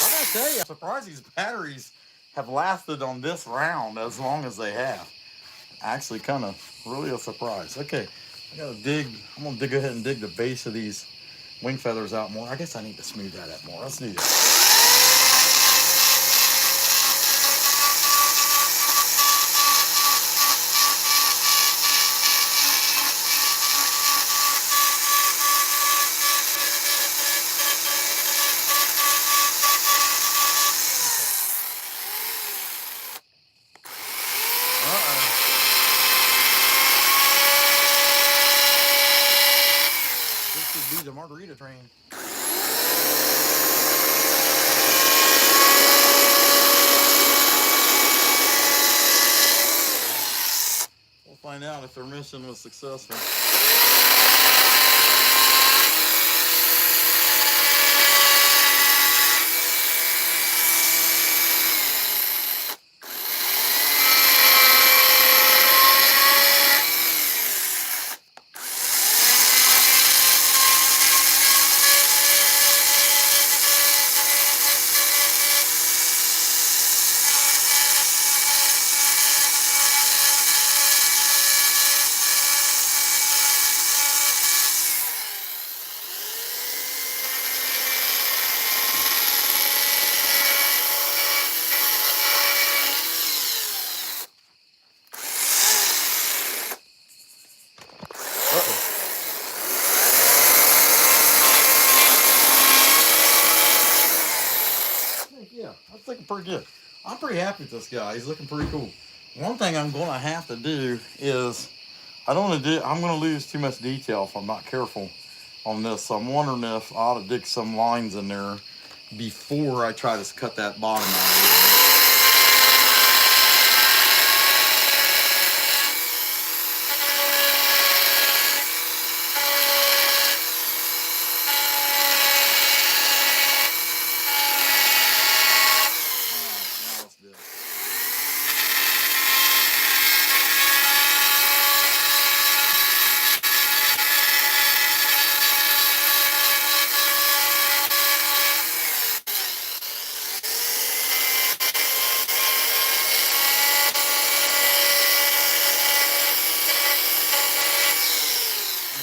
I gotta tell you, I'm surprised these batteries have lasted on this round as long as they have. Actually, kind of really a surprise. Okay, I gotta dig. I'm gonna go ahead and dig the base of these wing feathers out more. I guess I need to smooth that out more. Let's do that. This should be the margarita train. We'll find out if their mission was successful. pretty good. I'm pretty happy with this guy. He's looking pretty cool. One thing I'm going to have to do is I'm going to lose too much detail if I'm not careful on this. So I'm wondering if I ought to dig some lines in there before I try to cut that bottom out a little bit.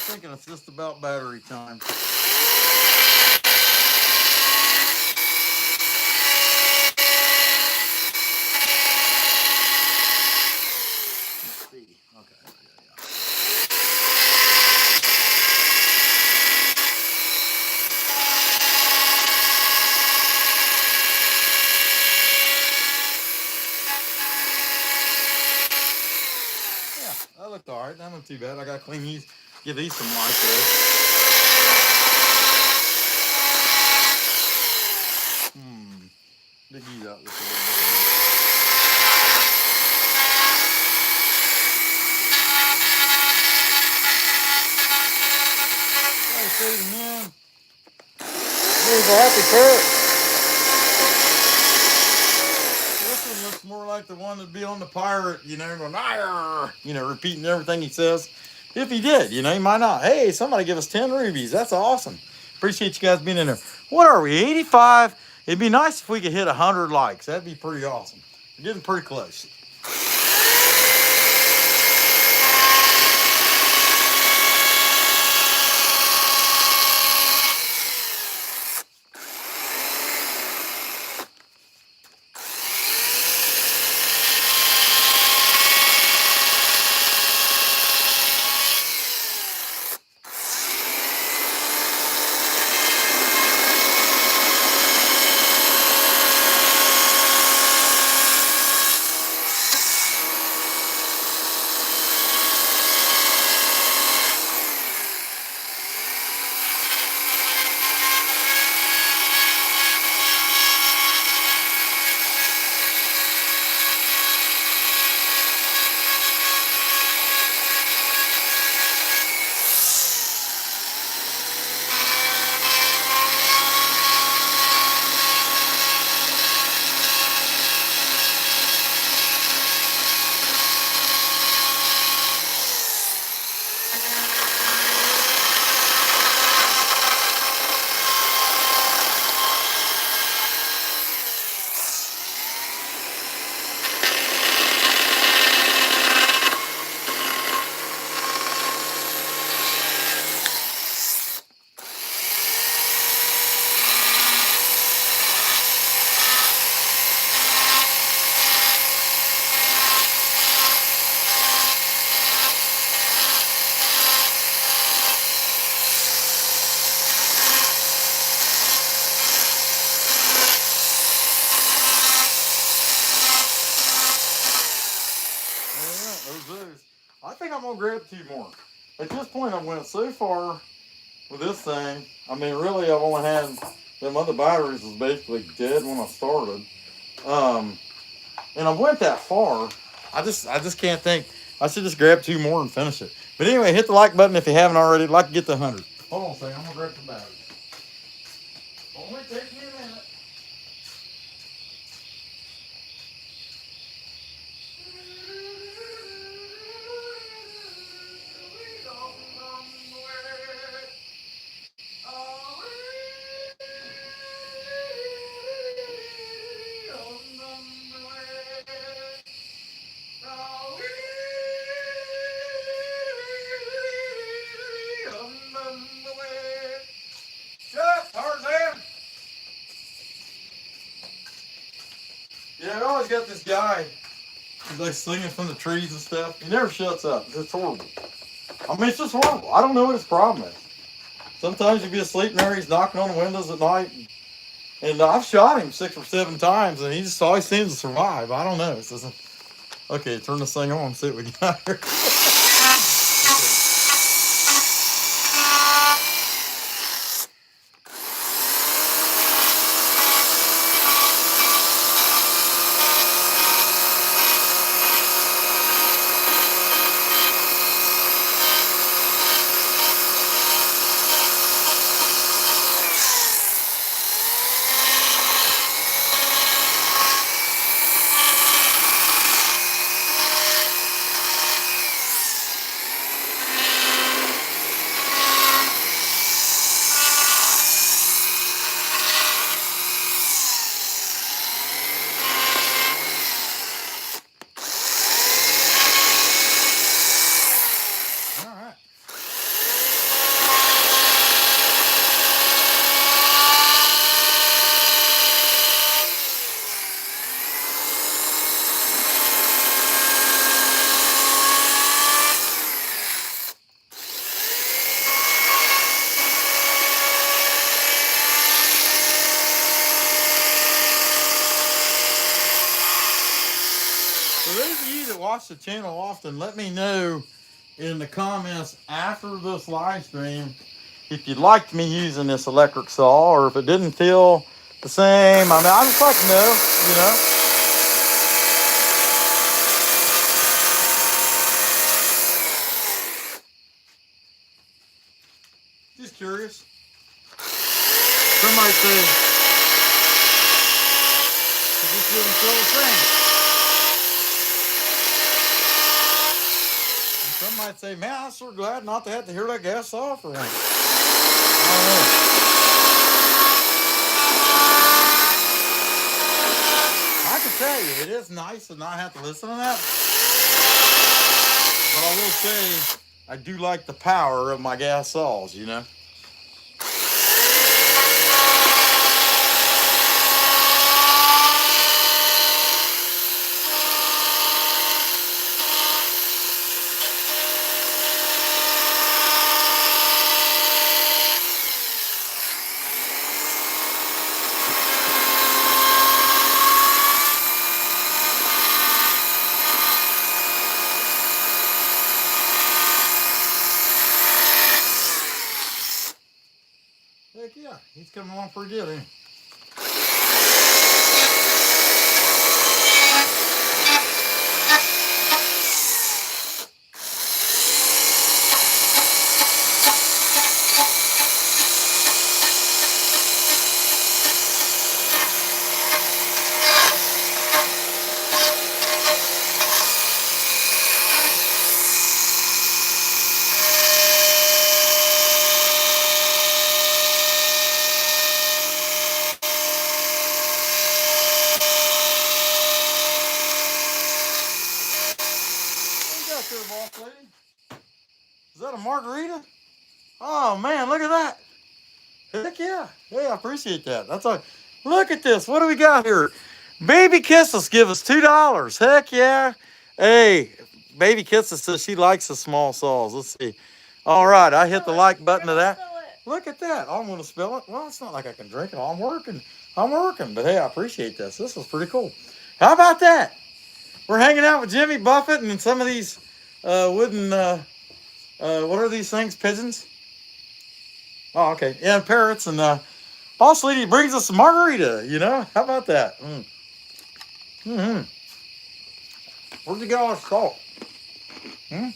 Thinking it's just about battery time. Let's see. Okay. Yeah. Yeah, that looked all right. That wasn't too bad. I got to clean these. Give these some light though. Dig these out just a little bit. Hey, see the man. He's a happy parrot. This one looks more like the one that'd be on the pirate, you know, going, "Arr!" You know, repeating everything he says. If he did, you know, he might not. Hey, somebody give us 10 rubies. That's awesome. Appreciate you guys being in there. What are we, 85? It'd be nice if we could hit 100 likes. That'd be pretty awesome. We're getting pretty close. I think I'm gonna grab 2 more. At this point, I went so far with this thing. I mean, really, I've only had them other batteries was basically dead when I started. And I went that far. I just can't think. I should just grab 2 more and finish it. But anyway, hit the like button if you haven't already. I'd like to get to 100. Hold on a second. I'm gonna grab the batteries. Only take me a minute. Yeah, I always got this guy. He's like singing from the trees and stuff. He never shuts up. It's just horrible. I mean, it's just horrible. I don't know what his problem is. Sometimes he'll be asleep in there. He's knocking on the windows at night. And I've shot him 6 or 7 times, and he just always seems to survive. I don't know. It doesn't. Okay, turn this thing on. See what we got here. All right. For those of you that watch the channel often, let me know in the comments after this live stream if you liked me using this electric saw, or if it didn't feel the same. I mean, I just like to know, you know. Just curious. Some might say, it just didn't feel the same. And some might say, man, I'm so glad not to have to hear that gas saw for one. I don't know. I can tell you, it is nice to not have to listen to that. But I will say, I do like the power of my gas saws, you know. Heck yeah, he's coming along pretty good, ain't he? Boss lady. Is that a margarita? Oh man, look at that. Heck yeah. Hey, I appreciate that. That's all. Look at this. What do we got here? Baby Kisses give us $2. Heck yeah. Hey, Baby Kisses says she likes the small saws. Let's see. All right, I hit the like button to that. Look at that. I'm going to spill it. Well, it's not like I can drink it. I'm working. But hey, I appreciate this. This is pretty cool. How about that? We're hanging out with Jimmy Buffett and some of these wooden, what are these things? Pigeons? Oh, okay. Yeah, parrots. And Boss Lady brings us some margarita, you know? How about that? Mm-hmm. Where'd you get all this salt? Hmm?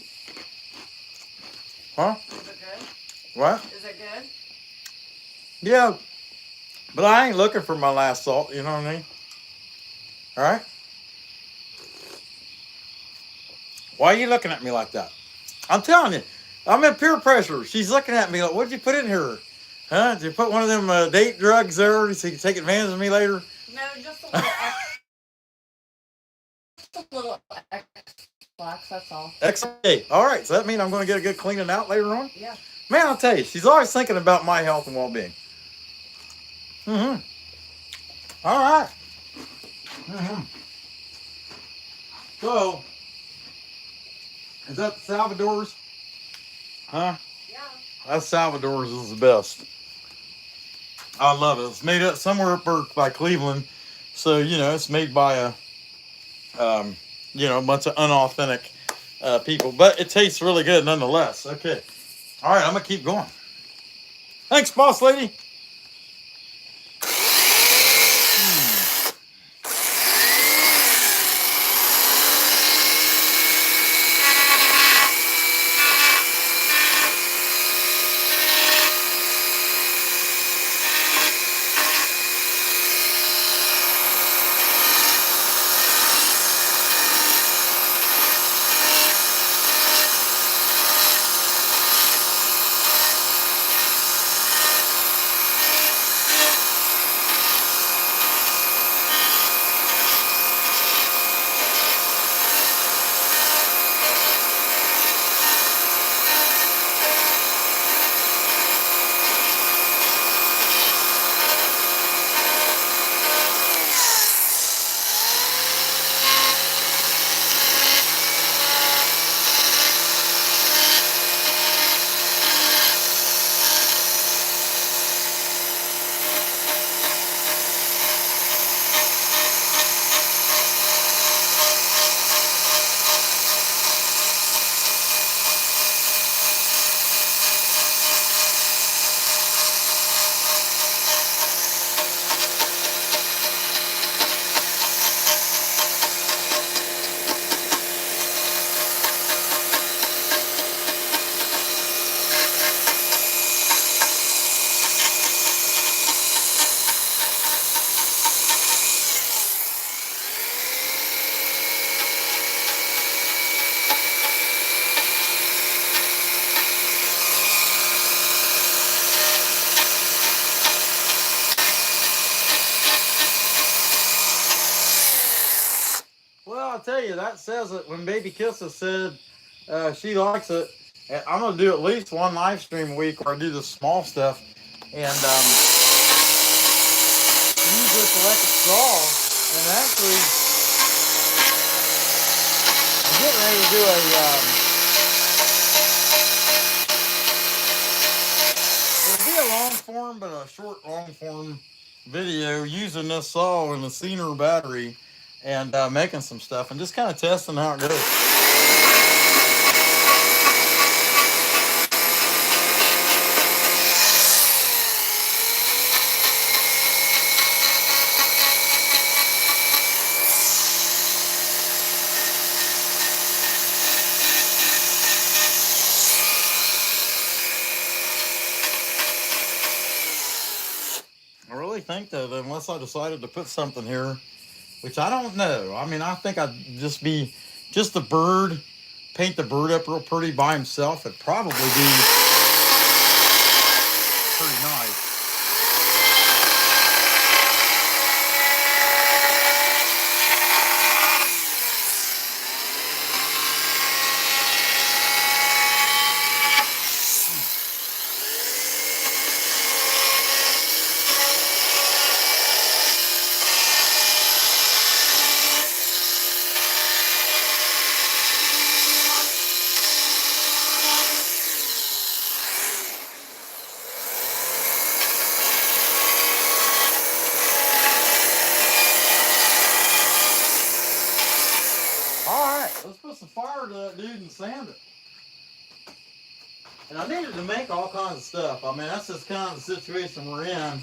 Huh? Is it good? What? Is it good? Yeah, but I ain't looking for my last salt, you know what I mean? All right? Why are you looking at me like that? I'm telling you, I'm in peer pressure. She's looking at me like, what'd you put in here? Huh? Did you put one of them date drugs there so you can take advantage of me later? No, just a little X-Lax, that's all. X-A. All right, so that means I'm going to get a good cleaning out later on? Yeah. Man, I'll tell you, she's always thinking about my health and well-being. Mm-hmm. All right. Mm-hmm. So, is that Salvador's? Huh? Yeah. That Salvador's is the best. I love it. It's made up somewhere up by Cleveland, so you know it's made by a bunch of unauthentic people, but it tastes really good nonetheless. Okay, all right, I'm gonna keep going. Thanks, boss lady. Well, I'll tell you, that says it. When Baby Kissa said she likes it, and I'm going to do at least one live stream a week where I do the small stuff and use this electric saw. And actually, I'm getting ready to do it'll be a long form, but a short long form video using this saw and the Scener battery and making some stuff and just kind of testing how it goes. I really think that unless I decided to put something here, which I don't know. I mean, I think I'd just be just the bird, paint the bird up real pretty by himself. It'd probably be pretty nice. Let's put some fire to that dude and sand it. And I needed to make all kinds of stuff. I mean, that's just kind of the situation we're in.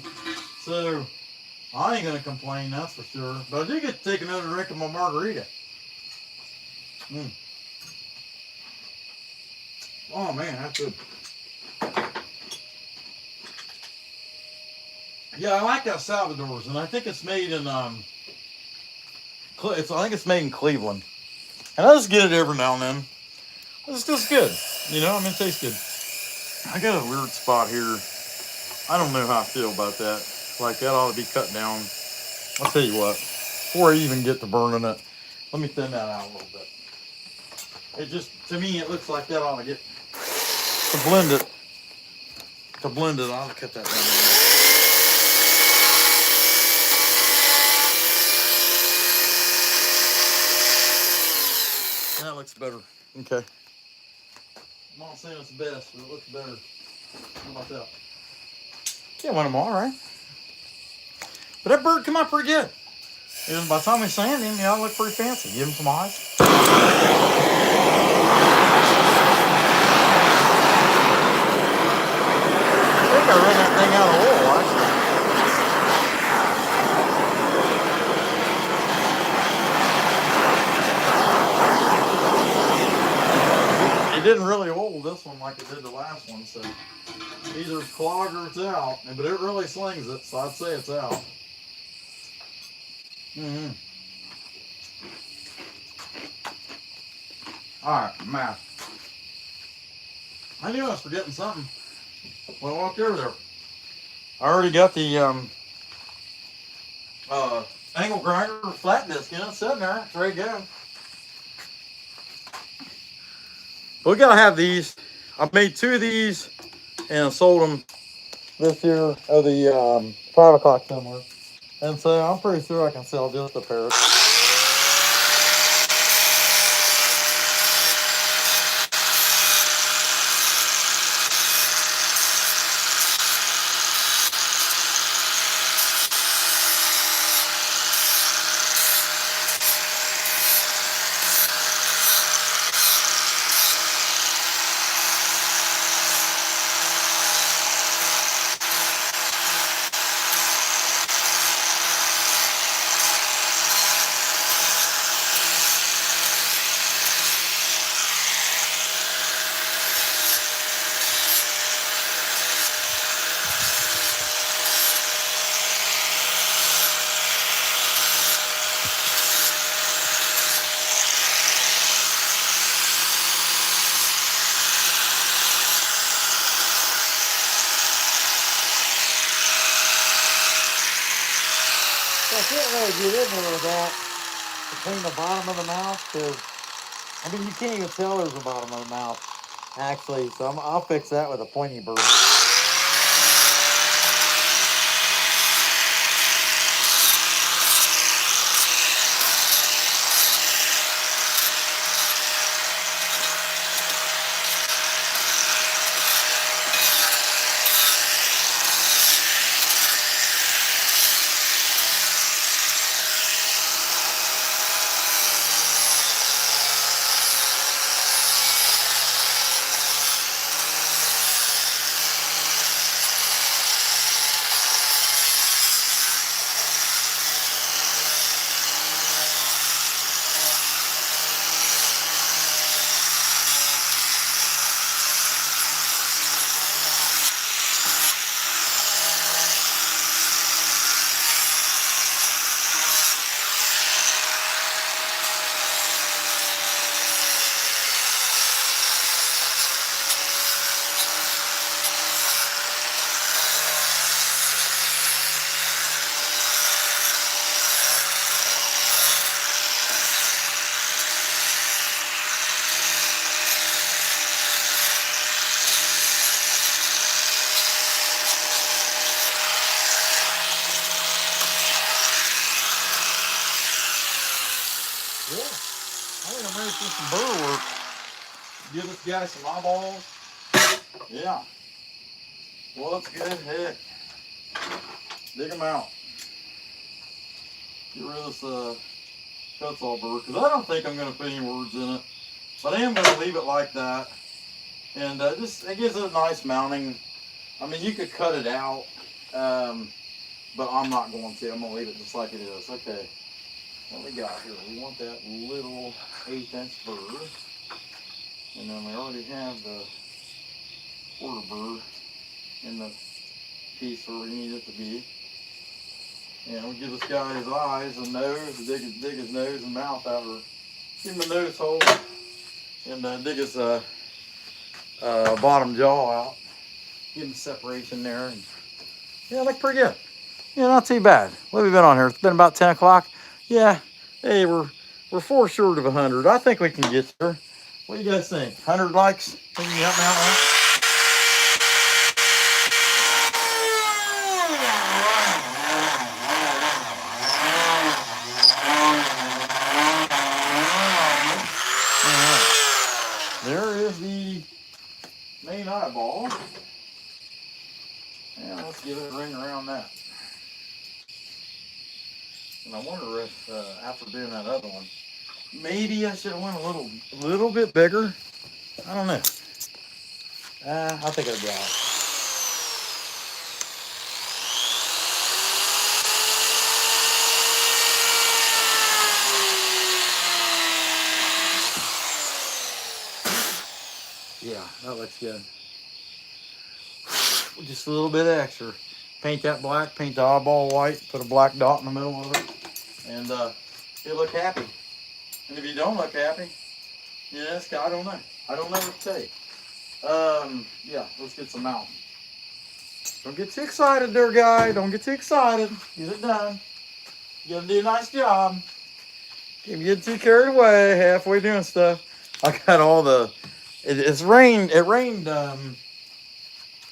So, I ain't going to complain, that's for sure. But I do get to take another drink of my margarita. Oh, man, that's good. Yeah, I like that Salvador's, and I think it's made in, I think it's made in Cleveland. And I just get it every now and then. It's just good. You know, I mean, it tastes good. I got a weird spot here. I don't know how I feel about that. Like, that ought to be cut down. I'll tell you what. Before I even get to burning it, let me thin that out a little bit. It just, to me, it looks like that ought to get, to blend it, I ought to cut that down. That looks better. Okay. I'm not saying it's the best, but it looks better. How about that? Yeah, one of them all right. But that bird come out pretty good. And by the time we sand him, it looked pretty fancy. Give him some eyes. I think I ran that thing out of oil, actually. It didn't really oil this one like it did the last one, so either it's clogged or it's out. But it really slings it, so I'd say it's out. Alright, math. I knew I was forgetting something when I walked over there. I already got the angle grinder flat disc in it, sitting there. It's ready to go. But we gotta have these. I made 2 of these and I sold them this year of the 5 o'clock somewhere. And so I'm pretty sure I can sell just a pair. I can't really get in there with that between the bottom of the mouth, because I mean you can't even tell there's a bottom of the mouth actually. So I'll fix that with a pointy burr. Yeah, I think I'm ready for some burr work. Give this guy some eyeballs. Yeah. Well, that's good. Heck. Dig them out. Get rid of this cuts all burr, because I don't think I'm going to put any words in it. But I am going to leave it like that. And just it gives it a nice mounting. I mean, you could cut it out, but I'm not going to. I'm going to leave it just like it is. Okay. What we got here? We want that little 1/8" burr. And then we already have the 1/4 burr in the piece where we need it to be. And we'll give this guy his eyes and nose, dig his nose and mouth out, or give him a nose hole, and dig his bottom jaw out. Give him separation there. And yeah, look pretty good. Yeah, not too bad. What have we been on here? It's been about 10 o'clock. Yeah, hey, we're 4 short of 100. I think we can get there. What do you guys think? 100 likes? Think you can help me out with that? There is the main eyeball. And let's give it a ring around that. And I wonder if after doing that other one, maybe I should have went a little bit bigger. I don't know. I think it'll be all right. Yeah, that looks good. Just a little bit extra. Paint that black, paint the eyeball white, put a black dot in the middle of it, and you'll look happy. And if you don't look happy, yeah, I don't know. I don't know what to tell you. Yeah, let's get some out. Don't get too excited there, guy. Don't get too excited. Get it done. You gotta do a nice job. Can't get too carried away halfway doing stuff. I got all the. It's rained. It rained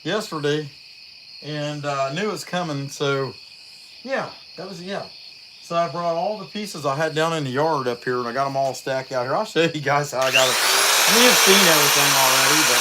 yesterday, and I knew it was coming. So yeah, that was yeah. So I brought all the pieces I had down in the yard up here, and I got them all stacked out here. I'll show you guys how I got it. I mean, you've seen everything already, but.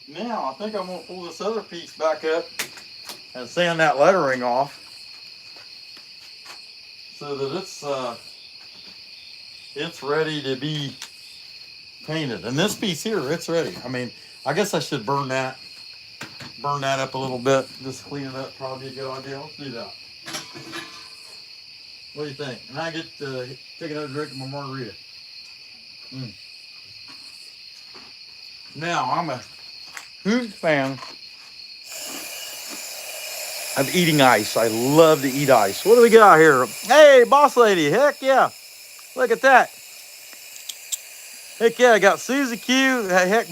Now I think I'm gonna pull this other piece back up and sand that lettering off so that it's ready to be painted. And this piece here, it's ready. I mean, I guess I should burn that up a little bit. Just clean it up, probably a good idea. Let's do that. What do you think? And I get to take another drink of my margarita. Now I'm a huge fan of eating ice. I love to eat ice. What do we got here? Hey, boss lady. Heck yeah. Look at that. Heck yeah, I got Susie Q. Heck,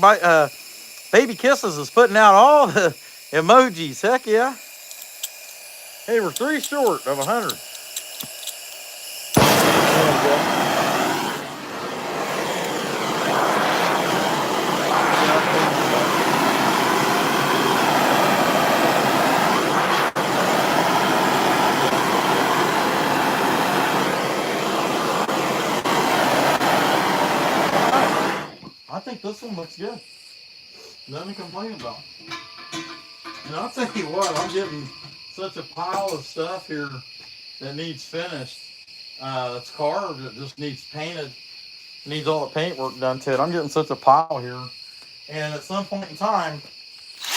Baby Kisses is putting out all the emojis. Heck yeah. Hey, we're 3 short of 100. I think this one looks good. Nothing to complain about. And I'll tell you what, I'm getting such a pile of stuff here that needs finished. It's carved, it just needs painted. It needs all the paintwork done to it. I'm getting such a pile here. And at some point in time,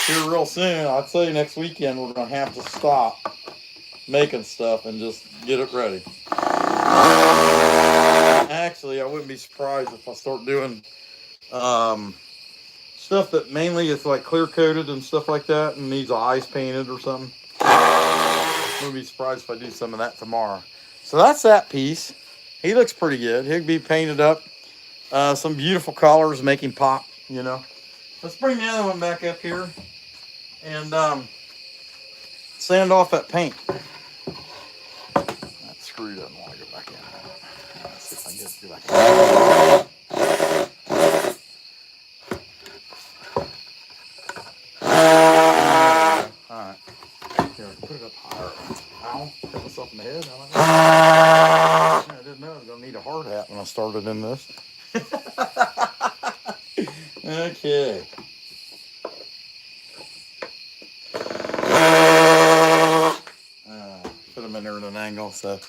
here real soon, I'd say next weekend, we're going to have to stop making stuff and just get it ready. Actually, I wouldn't be surprised if I start doing stuff that mainly is like clear coated and stuff like that and needs eyes painted or something. I wouldn't be surprised if I do some of that tomorrow. So that's that piece. He looks pretty good. He'll be painted up. Some beautiful colors, make him pop, you know. Let's bring the other one back up here and sand off that paint. That screw doesn't want to go back in. Let's see if I can get it to go back in. Alright. Here, put it up higher. Ow, hit myself in the head. I didn't know I was going to need a hard hat when I started in this. Okay. Put them in there at an angle so it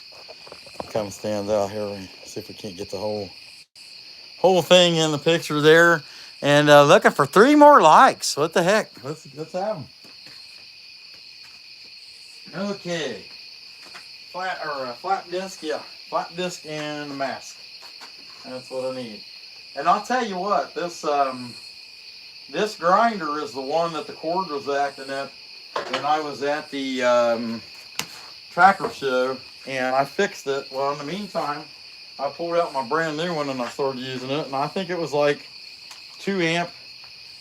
kind of stands out here. See if we can't get the whole thing in the picture there. And looking for 3 more likes. What the heck? Let's have them. Okay. Flat disc, yeah. Flat disc and a mask. That's what I need. And I'll tell you what, this grinder is the one that the cord was acting at when I was at the tracker show, and I fixed it. Well, in the meantime, I pulled out my brand new one and I started using it, and I think it was like 2 amp.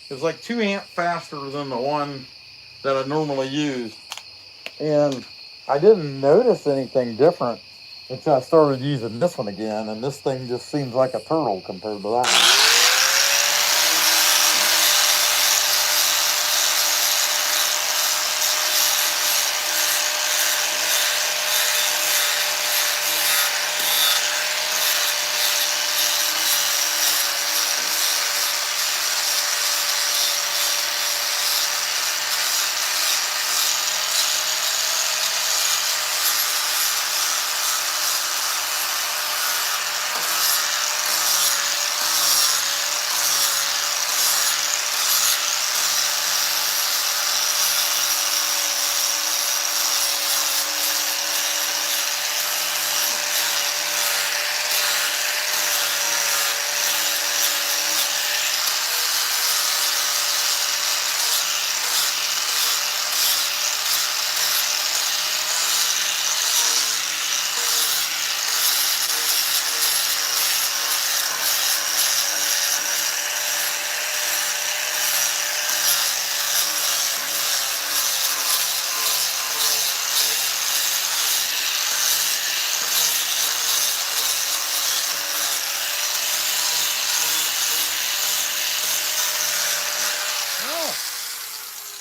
It was like 2 amp faster than the one that I normally use. And I didn't notice anything different until I started using this one again, and this thing just seems like a turtle compared to that one.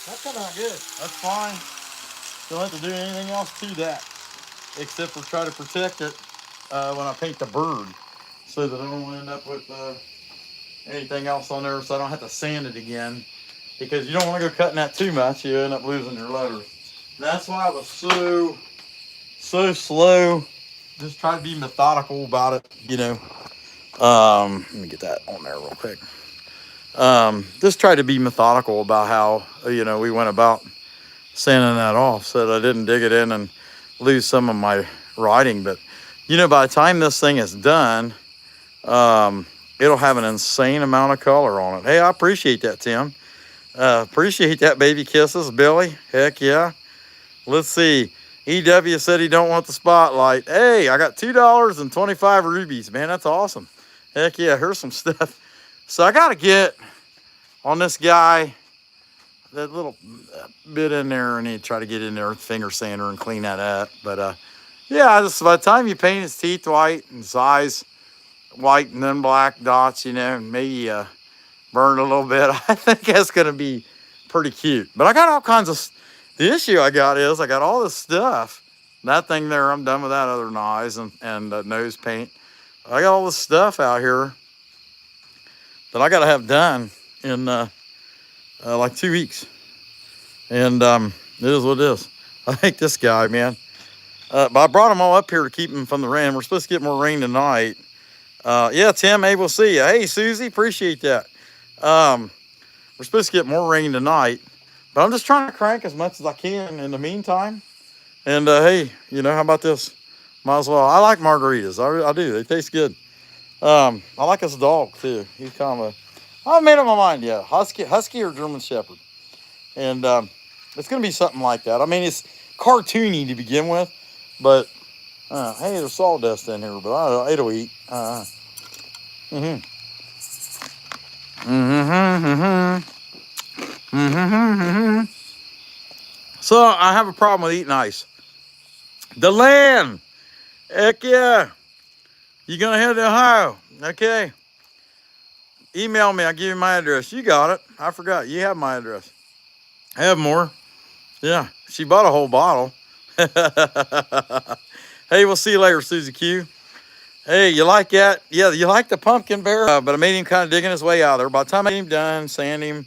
That come out good. That's fine. Don't have to do anything else to that, except for try to protect it when I paint the bird, so that I don't end up with anything else on there, so I don't have to sand it again, because you don't want to go cutting that too much. You end up losing your letters. That's why I was so slow. Just try to be methodical about it, you know. Let me get that on there real quick. Just try to be methodical about how, you know, we went about sanding that off so that I didn't dig it in and lose some of my writing. But, you know, by the time this thing is done, it'll have an insane amount of color on it. Hey, I appreciate that, Tim. Appreciate that, baby kisses, Billy. Heck yeah. Let's see. EW said he don't want the spotlight. Hey, I got $2.25 rubies, man. That's awesome. Heck yeah, here's some stuff. So I got to get on this guy, that little bit in there, and try to get in there with finger sander and clean that up. But yeah, just by the time you paint his teeth white and his eyes white and then black dots, you know, and maybe burn a little bit, I think that's going to be pretty cute. But I got all kinds of, the issue I got is I got all this stuff. That thing there, I'm done with that other eyes and nose paint. I got all this stuff out here that I got to have done in like 2 weeks. And it is what it is. I hate this guy, man. But I brought them all up here to keep them from the rain. We're supposed to get more rain tonight. Yeah, Tim, hey, we'll see you. Hey, Susie, appreciate that. We're supposed to get more rain tonight. But I'm just trying to crank as much as I can in the meantime. And hey, you know, how about this? Might as well. I like margaritas. I do. They taste good. I like this dog too. He's kind of a, I made up my mind yet. Husky or German Shepherd. And it's going to be something like that. I mean, it's cartoony to begin with. But, hey, there's sawdust in here. But I don't know, it'll eat. So I have a problem with eating ice. The land. Heck yeah. You gonna head to Ohio? Okay. Email me. I'll give you my address. You got it. I forgot. You have my address. I have more. Yeah. She bought a whole bottle. Hey, we'll see you later, Susie Q. Hey, you like that? Yeah, you like the pumpkin bear? But I made him kind of digging his way out there. By the time I get him done, sand him,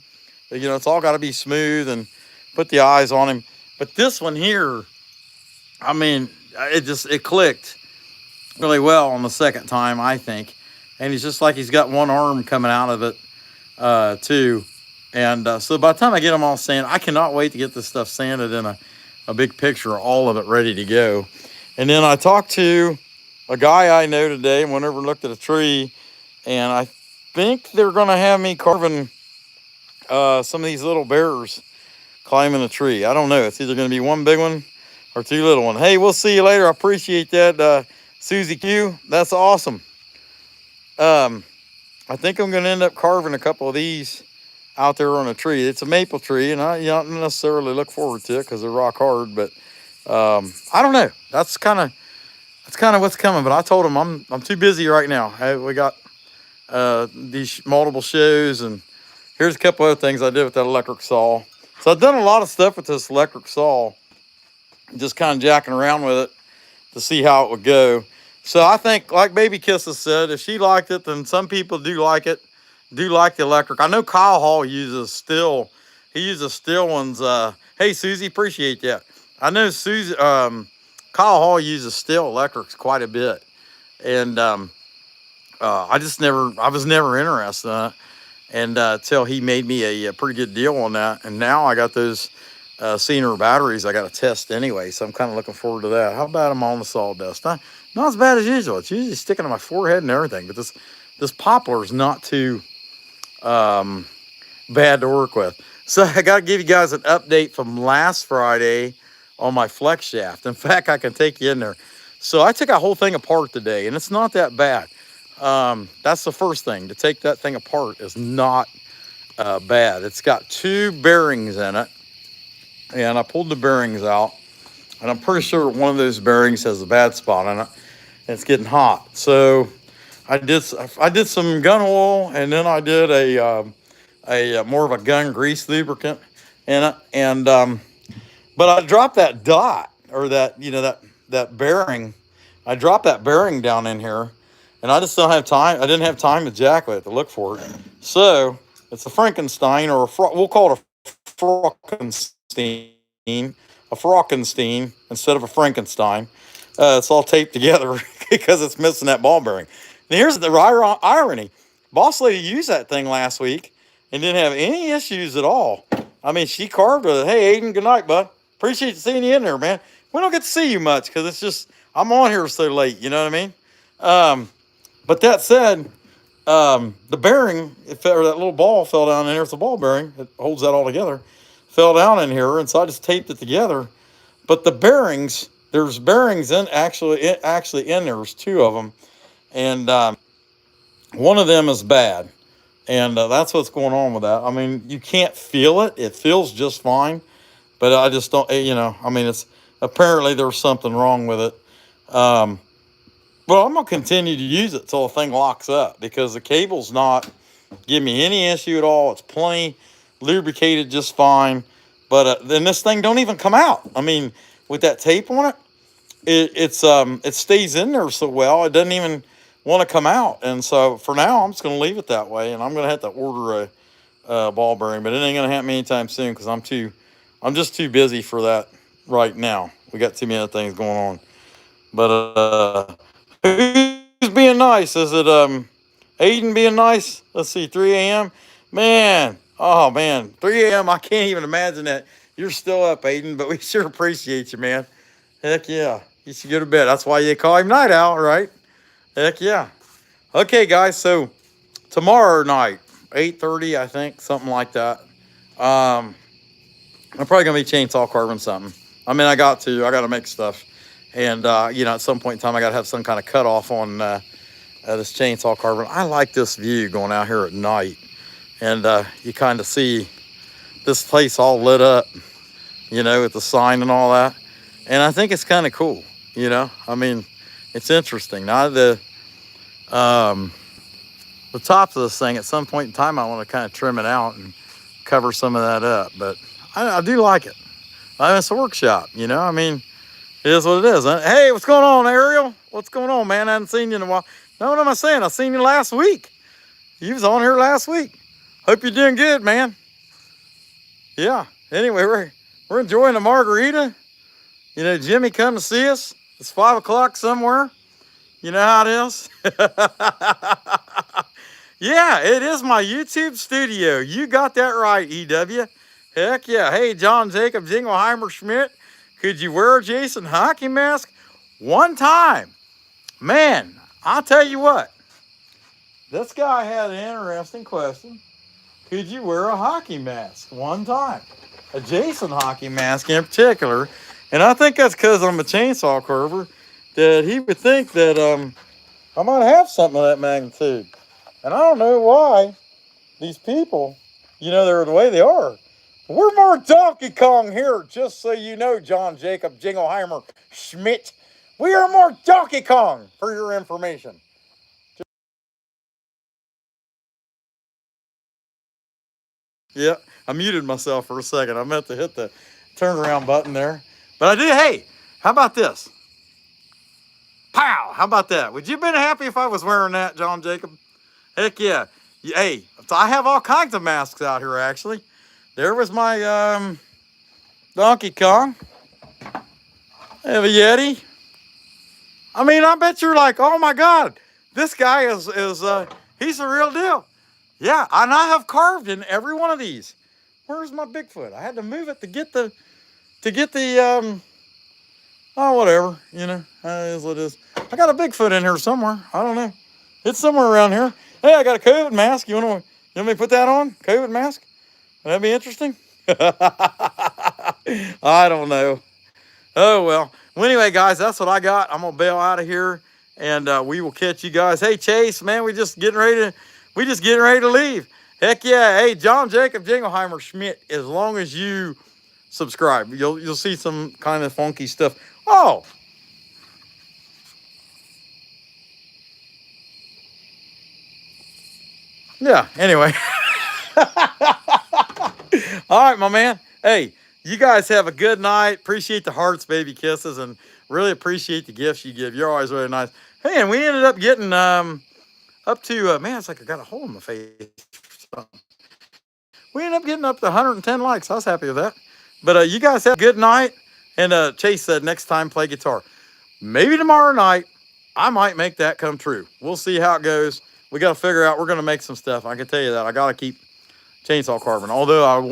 you know, it's all got to be smooth and put the eyes on him. But this one here, I mean, it clicked really well on the second time, I think. And he's just like he's got one arm coming out of it. too. And so by the time I get them all sanded, I cannot wait to get this stuff sanded in a big picture, all of it ready to go. And then I talked to a guy I know today and went over and looked at a tree, and I think they're going to have me carving some of these little bears climbing a tree. I don't know. It's either going to be one big one or two little ones. Hey, we'll see you later. I appreciate that, Susie Q. That's awesome. I think I'm going to end up carving a couple of these out there on a tree. It's a maple tree, and I don't necessarily look forward to it because they're rock hard. But I don't know. That's kind of what's coming. But I told them I'm too busy right now. We got these multiple shows, and here's a couple other things I did with that electric saw. So I've done a lot of stuff with this electric saw, just kind of jacking around with it to see how it would go. So I think, like Baby Kisses said, if she liked it, then some people do like it, do like the electric. I know Kyle Hall uses STIHL. He uses STIHL ones. Hey, Susie, appreciate that. I know Kyle Hall uses STIHL electrics quite a bit. And I was never interested in it. And till he made me a pretty good deal on that. And now I got those Senior batteries I got to test anyway, so I'm kind of looking forward to that. How bad am I on the sawdust? Not as bad as usual. It's usually sticking to my forehead and everything, but this poplar is not too bad to work with. So I got to give you guys an update from last Friday on my flex shaft. In fact, I can take you in there. So I took a whole thing apart today, and it's not that bad. That's the first thing. To take that thing apart is not bad. It's got two bearings in it. And I pulled the bearings out, and I'm pretty sure one of those bearings has a bad spot in it, and it's getting hot. So I did some gun oil, and then I did a more of a gun grease lubricant in it, and but I dropped that dot, or that that bearing. I dropped that bearing down in here, and I just don't have time. I didn't have time to jack with it to look for it. So it's a Frankenstein, or we'll call it a Frockenstein instead of a Frankenstein. It's all taped together because it's missing that ball bearing. And here's the irony. Boss lady used that thing last week and didn't have any issues at all. I mean, she carved with it. Hey, Aiden, good night, bud. Appreciate seeing you in there, man. We don't get to see you much because it's just, I'm on here so late, you know what I mean? But that said, the bearing, or that little ball fell down in here. It's a ball bearing. It holds that all together. Fell down in here, and so I just taped it together. But the bearings, there's bearings in actually in there. There's two of them, and one of them is bad, and that's what's going on with that. I mean, you can't feel it. It feels just fine, but I just don't. I mean, it's apparently there's something wrong with it. Well, I'm gonna continue to use it till the thing locks up because the cable's not giving me any issue at all. It's plenty lubricated just fine, but then this thing don't even come out. I mean, with that tape on it, it stays in there so well it doesn't even want to come out. And so for now, I'm just gonna leave it that way, and I'm gonna have to order a ball bearing, but it ain't gonna happen anytime soon because I'm just too busy for that right now. We got too many other things going on. But who's being nice? Is it Aiden being nice? Let's see, 3 a.m. Man, oh man, 3 a.m. I can't even imagine that. You're still up, Aiden, but we sure appreciate you, man. Heck yeah. You should go to bed. That's why you call him Night Owl, right? Heck yeah. Okay, guys, so tomorrow night, 8:30, I think, something like that. I'm probably going to be chainsaw carving something. I mean, I got to make stuff. And, at some point in time, I got to have some kind of cutoff on this chainsaw carving. I like this view going out here at night. And you kind of see this place all lit up, with the sign and all that. And I think it's kind of cool, I mean, it's interesting. Now, the tops of this thing, at some point in time, I want to kind of trim it out and cover some of that up. But I do like it. I mean, it's a workshop, I mean, it is what it is. Hey, what's going on, Ariel? What's going on, man? I haven't seen you in a while. No, what am I saying? I seen you last week. You was on here last week. Hope you're doing good, man. Yeah. Anyway, we're enjoying the margarita. Jimmy come to see us. It's 5 o'clock somewhere. You know how it is. Yeah, it is my YouTube studio. You got that right, EW. Heck yeah. Hey, John Jacob Jingleheimer Schmidt, could you wear a Jason hockey mask? One time. Man, I'll tell you what. This guy had an interesting question. Could you wear a hockey mask one time? A Jason hockey mask in particular. And I think that's because I'm a chainsaw carver, that he would think that I might have something of that magnitude. And I don't know why these people, they're the way they are. We're more Donkey Kong here, just so you know, John Jacob Jingleheimer Schmidt. We are more Donkey Kong, for your information. Yeah, I muted myself for a second. I meant to hit the turnaround button there. But I did. Hey, how about this? Pow! How about that? Would you have been happy if I was wearing that, John Jacob? Heck yeah. Hey, I have all kinds of masks out here, actually. There was my Donkey Kong. I have a Yeti. I mean, I bet you're like, oh my God, this guy is he's the real deal. Yeah, and I have carved in every one of these. Where's my Bigfoot? I had to move it to get the oh, whatever, is what it is. I got a Bigfoot in here somewhere. I don't know. It's somewhere around here. Hey, I got a COVID mask. You want me to put that on? COVID mask? Would that be interesting? I don't know. Oh, well. Well, anyway, guys, that's what I got. I'm going to bail out of here, and we will catch you guys. Hey, Chase, man, we just getting ready to leave. Heck yeah. Hey, John Jacob Jingleheimer Schmidt, as long as you subscribe, you'll see some kind of funky stuff. Oh. Yeah, anyway. All right, my man. Hey, you guys have a good night. Appreciate the hearts, baby kisses, and really appreciate the gifts you give. You're always really nice. Hey, and we ended up getting up to, man, it's like I got a hole in my face. We ended up getting up to 110 likes. I was happy with that. But you guys have a good night. And Chase said next time play guitar. Maybe tomorrow night, I might make that come true. We'll see how it goes. We got to figure out, we're going to make some stuff. I can tell you that. I got to keep chainsaw carving. Although I do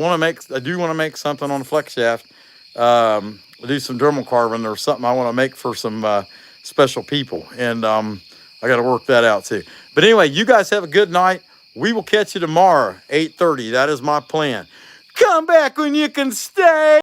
want to make something on the flex shaft. Do some Dremel carving or something I want to make for some special people. And I got to work that out too. But anyway, you guys have a good night. We will catch you tomorrow, 8:30. That is my plan. Come back when you can stay.